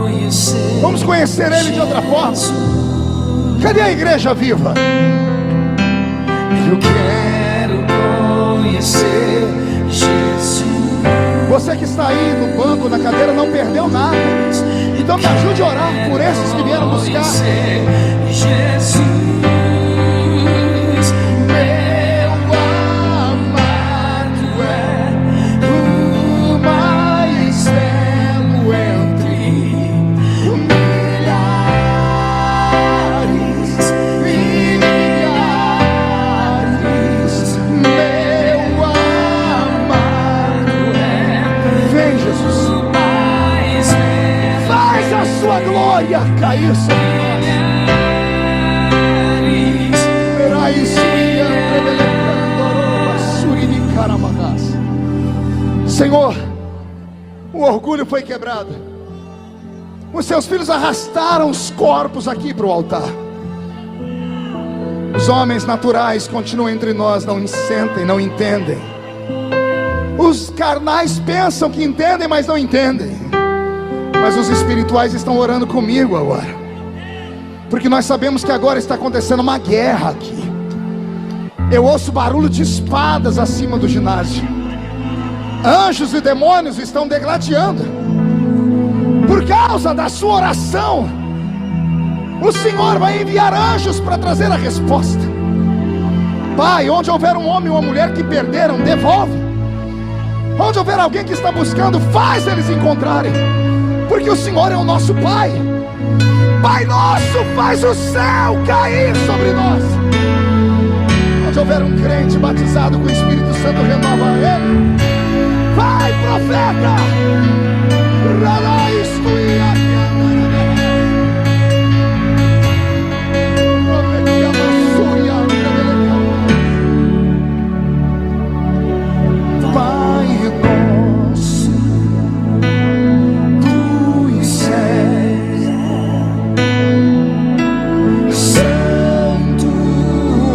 conhecer. Vamos conhecer Ele de outra forma. Cadê a igreja viva? Eu quero conhecer Jesus. Você que está aí no banco, na cadeira, não perdeu nada. Então me ajude a orar por esses que vieram buscar. Jesus, Meu amado é o mais belo entre milhares e milhares. Meu amado é. Vem, Jesus. Faz a sua glória cair sobre nós. Senhor, o orgulho foi quebrado. Os seus filhos arrastaram os corpos aqui para o altar. Os homens naturais continuam entre nós, não sentem, não entendem. Os carnais pensam que entendem, mas não entendem. Mas os espirituais estão orando comigo agora, porque nós sabemos que agora está acontecendo uma guerra aqui. Eu ouço barulho de espadas acima do ginásio. Anjos e demônios estão degladiando. Por causa da sua oração, o Senhor vai enviar anjos para trazer a resposta. Pai, onde houver um homem ou uma mulher que perderam, devolve. Onde houver alguém que está buscando, faz eles encontrarem. Porque o Senhor é o nosso Pai. Pai nosso, faz o céu cair sobre nós. Onde houver um crente batizado com o Espírito Santo, renova ele. Vai, profeta. Pai nosso dos céus, santo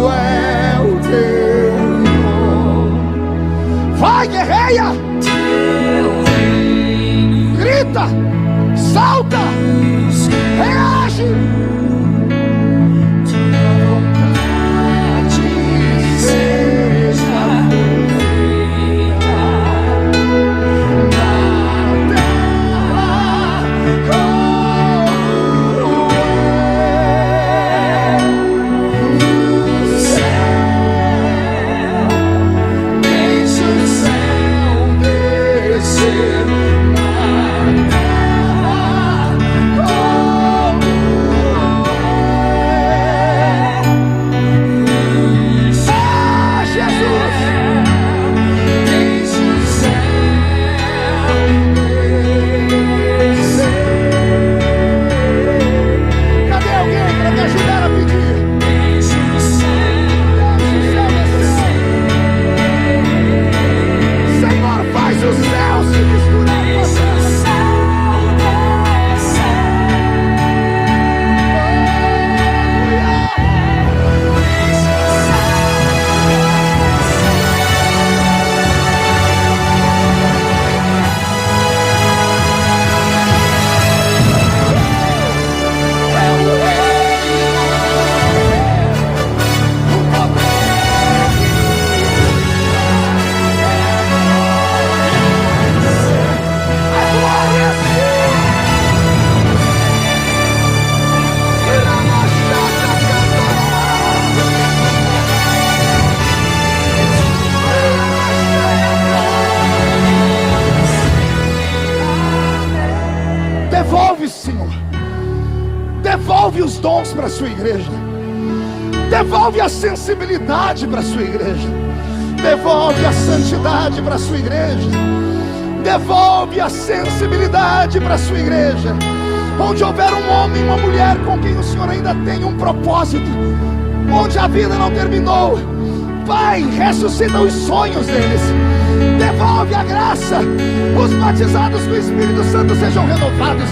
é o teu nome. Vai, guerreia. Grita, salta, reage. Tua vontade seja feita na terra como é no céu. Deixa o céu descer. Senhor. Devolve os dons para a sua igreja. Devolve a sensibilidade para a sua igreja. Devolve a santidade para a sua igreja. Devolve a sensibilidade para a sua igreja. Onde houver um homem e uma mulher com quem o Senhor ainda tem um propósito, onde a vida não terminou, Pai, ressuscita os sonhos deles. Devolve a graça. Os batizados com o Espírito Santo sejam renovados.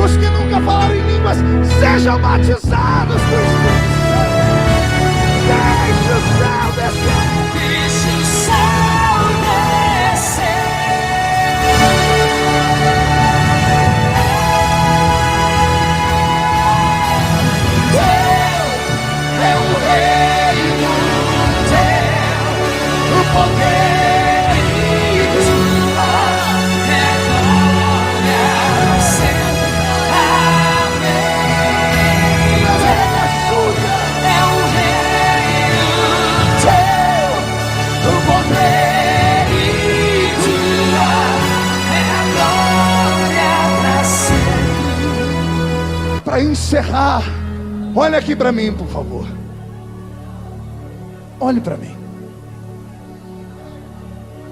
Os que nunca falaram em línguas sejam batizados com o Espírito Santo. Deixa o céu descer. Deixa o céu descer. Teu é o reino, teu o poder e tua é glória sempre. Amém. É o reino teu, o poder e tua é glória para sempre. Para encerrar, olha aqui para mim, por favor. Olhe para mim.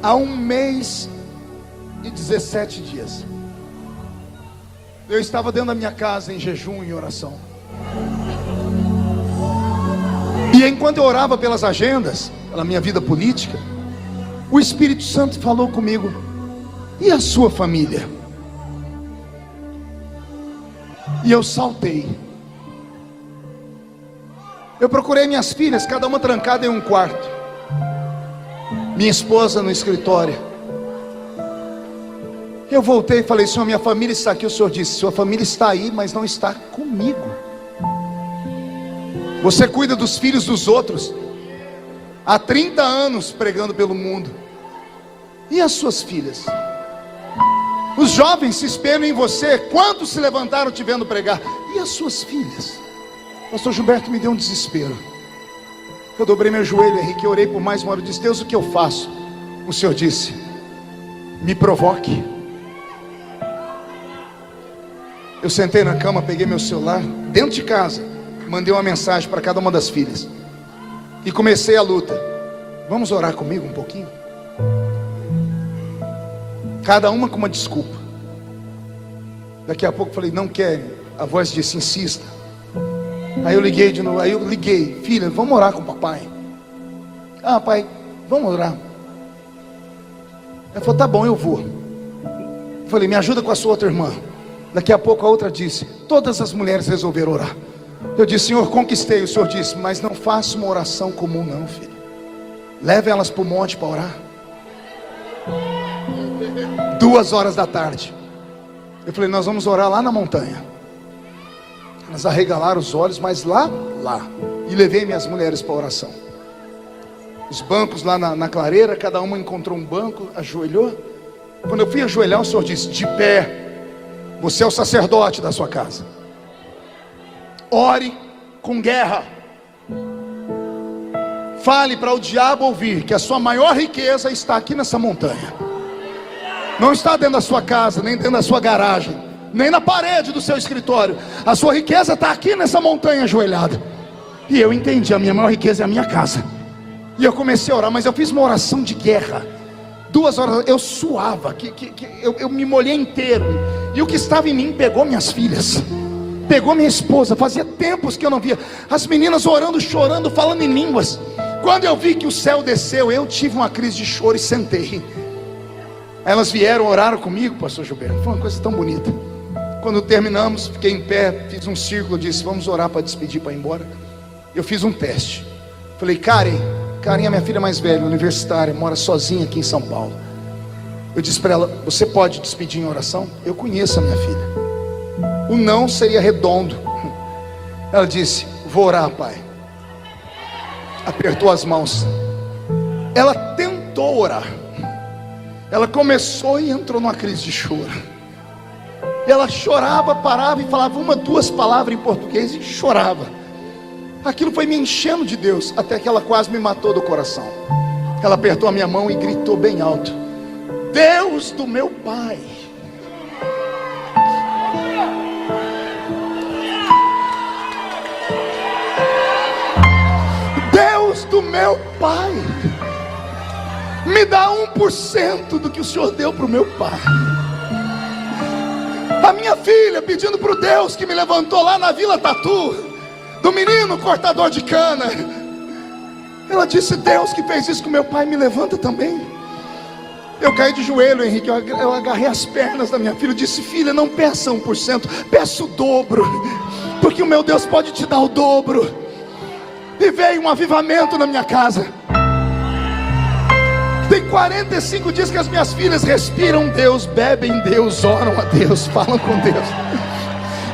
Há 1 mês e 17 dias, eu estava dentro da minha casa em jejum e oração. E enquanto eu orava pelas agendas, pela minha vida política, o Espírito Santo falou comigo: e a sua família? E eu saltei. Eu procurei minhas filhas, cada uma trancada em um quarto, minha esposa no escritório. Eu voltei e falei: Senhor, minha família está aqui. O Senhor disse: sua família está aí, mas não está comigo. Você cuida dos filhos dos outros há 30 anos pregando pelo mundo. E as suas filhas? Os jovens se espelham em você. Quantos se levantaram te vendo pregar? E as suas filhas? Pastor Gilberto, me deu um desespero. Eu dobrei meu joelho, Henrique, eu orei por mais uma hora. Eu disse: Deus, o que eu faço? O Senhor disse: me provoque. Eu sentei na cama, peguei meu celular, dentro de casa, mandei uma mensagem para cada uma das filhas e comecei a luta. Vamos orar comigo um pouquinho? Cada uma com uma desculpa. Daqui a pouco falei: não querem. A voz disse: insista. Aí eu liguei de novo. Aí eu liguei: filha, vamos orar com o papai. Ah, pai, vamos orar. Ela falou: tá bom, eu vou. Eu falei: me ajuda com a sua outra irmã. Daqui a pouco a outra disse: todas as mulheres resolveram orar. Eu disse: Senhor, conquistei. O Senhor disse: mas não faça uma oração comum não, filho. Leve elas para o monte para orar. 2 horas da tarde. Eu falei: nós vamos orar lá na montanha. Elas arregalaram os olhos, mas lá. E levei minhas mulheres para a oração. Os bancos lá na clareira, cada uma encontrou um banco, ajoelhou. Quando eu fui ajoelhar, o Senhor disse: de pé. Você é o sacerdote da sua casa. Ore com guerra. Fale para o diabo ouvir que a sua maior riqueza está aqui nessa montanha. Não está dentro da sua casa, nem dentro da sua garagem, nem na parede do seu escritório. A sua riqueza está aqui nessa montanha ajoelhada. E eu entendi: a minha maior riqueza é a minha casa. E eu comecei a orar, mas eu fiz uma oração de guerra. 2 horas, eu suava, eu me molhei inteiro. E o que estava em mim pegou minhas filhas, pegou minha esposa. Fazia tempos que eu não via as meninas orando, chorando, falando em línguas. Quando eu vi que o céu desceu, eu tive uma crise de choro e sentei. Elas vieram, oraram comigo, pastor Gilberto. Foi uma coisa tão bonita. Quando terminamos, fiquei em pé, fiz um círculo, disse: vamos orar para despedir, para ir embora. Eu fiz um teste. Falei: Karen é minha filha mais velha, universitária, mora sozinha aqui em São Paulo. Eu disse para ela: você pode despedir em oração? Eu conheço a minha filha. O não seria redondo. Ela disse: vou orar, pai. Apertou as mãos. Ela tentou orar. Ela começou e entrou numa crise de choro. Ela chorava, parava e falava 1, 2 palavras em português e chorava. Aquilo foi me enchendo de Deus, até que ela quase me matou do coração. Ela apertou a minha mão e gritou bem alto: Deus do meu pai, Meu pai, me dá 1% do que o Senhor deu para o meu pai. A minha filha pedindo para o Deus que me levantou lá na Vila Tatu, do menino cortador de cana, ela disse: Deus que fez isso com meu pai, me levanta também. Eu caí de joelho, Henrique, eu agarrei as pernas da minha filha e disse: filha, não peça 1%, peça o dobro, porque o meu Deus pode te dar o dobro. E veio um avivamento na minha casa. Tem 45 dias que as minhas filhas respiram Deus, bebem Deus, oram a Deus, falam com Deus.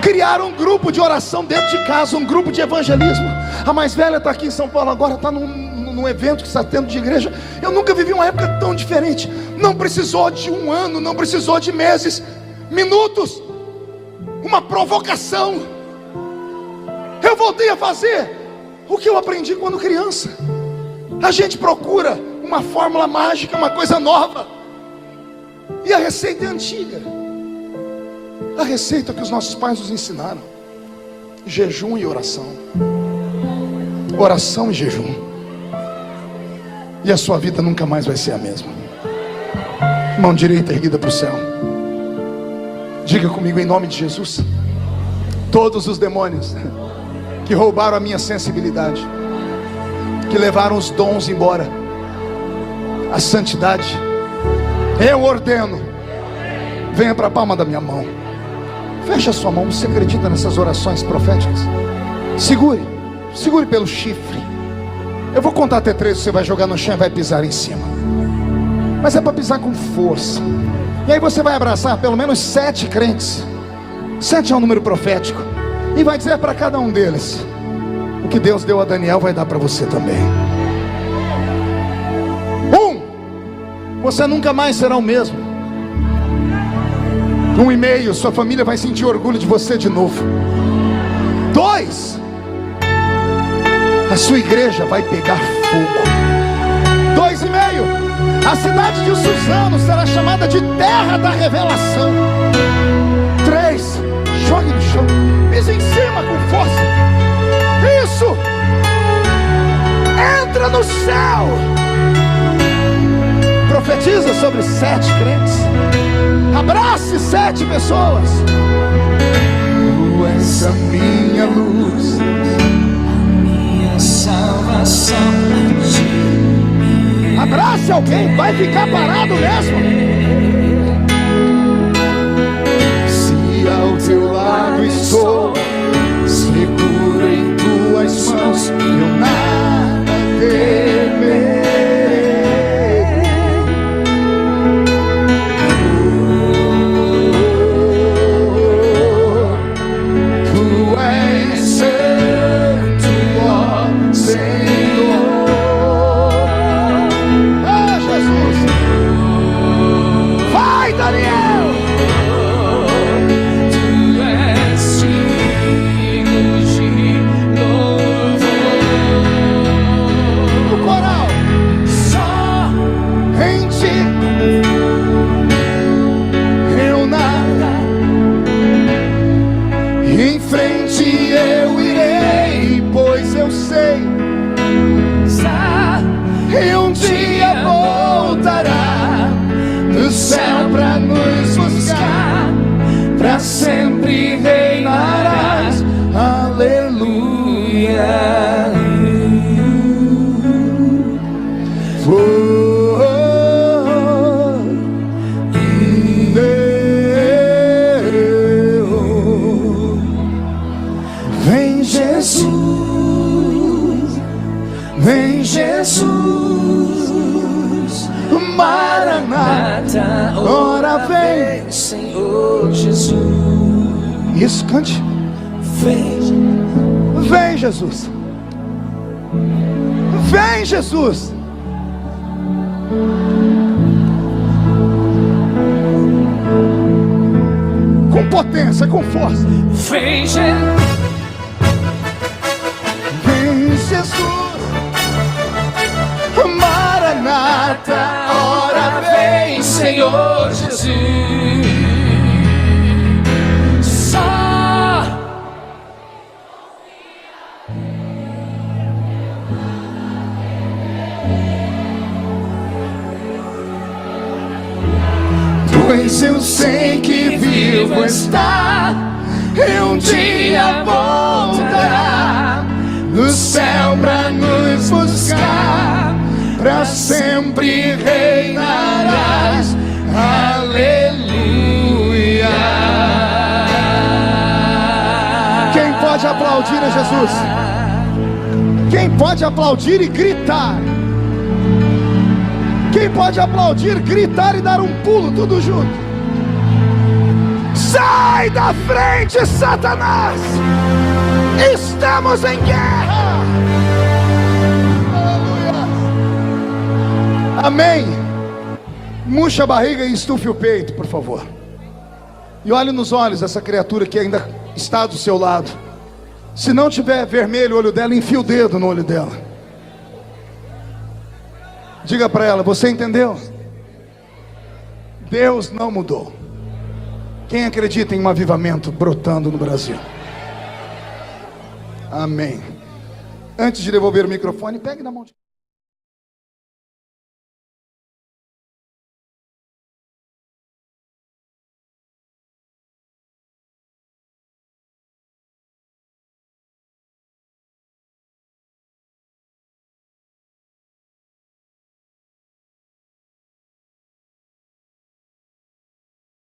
Criaram um grupo de oração dentro de casa, um grupo de evangelismo. A mais velha está aqui em São Paulo agora, está num evento que está tendo de igreja. Eu nunca vivi uma época tão diferente. Não precisou de um ano, não precisou de meses, minutos, uma provocação. Eu voltei a fazer o que eu aprendi quando criança. A gente procura uma fórmula mágica, uma coisa nova, e a receita é antiga. A receita que os nossos pais nos ensinaram: jejum e oração. Oração e jejum, e a sua vida nunca mais vai ser a mesma. Mão direita erguida para o céu. Diga comigo, em nome de Jesus: todos os demônios que roubaram a minha sensibilidade, que levaram os dons embora, a santidade, eu ordeno, venha para a palma da minha mão. Feche a sua mão. Você acredita nessas orações proféticas? Segure pelo chifre. Eu vou contar até 3, você vai jogar no chão e vai pisar em cima, mas é para pisar com força. E aí você vai abraçar pelo menos 7 crentes. 7 é um número profético, e vai dizer para cada um deles: o que Deus deu a Daniel vai dar para você também. Você nunca mais será o mesmo. 1,5, sua família vai sentir orgulho de você de novo. 2, a sua igreja vai pegar fogo. 2,5, a cidade de Suzano será chamada de terra da revelação. 3, jogue no chão, pisa em cima com força. Isso, entra no céu. Profetiza sobre 7 crentes. Abrace 7 pessoas. Tu és a minha luz, a minha salvação. Abrace alguém, vai ficar parado mesmo. Se ao teu lado estou, seguro em tuas mãos, eu nada temerei. Sempre reinarás, aleluia. Vem Jesus, vem Jesus, Maranata, ora vem, Senhor Jesus. Isso, cante. Vem Jesus, vem Jesus. Com potência, com força. Vem Jesus, vem Jesus, Maranata, ora vem, Senhor Jesus. Eu sei que vivo está, e um dia voltará do céu pra nos buscar, pra sempre reinarás. Aleluia. Quem pode aplaudir a Jesus? Quem pode aplaudir e gritar? Quem pode aplaudir, gritar e dar um pulo, tudo junto? Sai da frente, Satanás! Estamos em guerra! Aleluia! Amém! Murcha a barriga e estufe o peito, por favor. E olhe nos olhos dessa criatura que ainda está do seu lado. Se não tiver vermelho o olho dela, enfia o dedo no olho dela. Diga para ela: você entendeu? Deus não mudou. Quem acredita em um avivamento brotando no Brasil? Amém. Antes de devolver o microfone, pegue na mão de...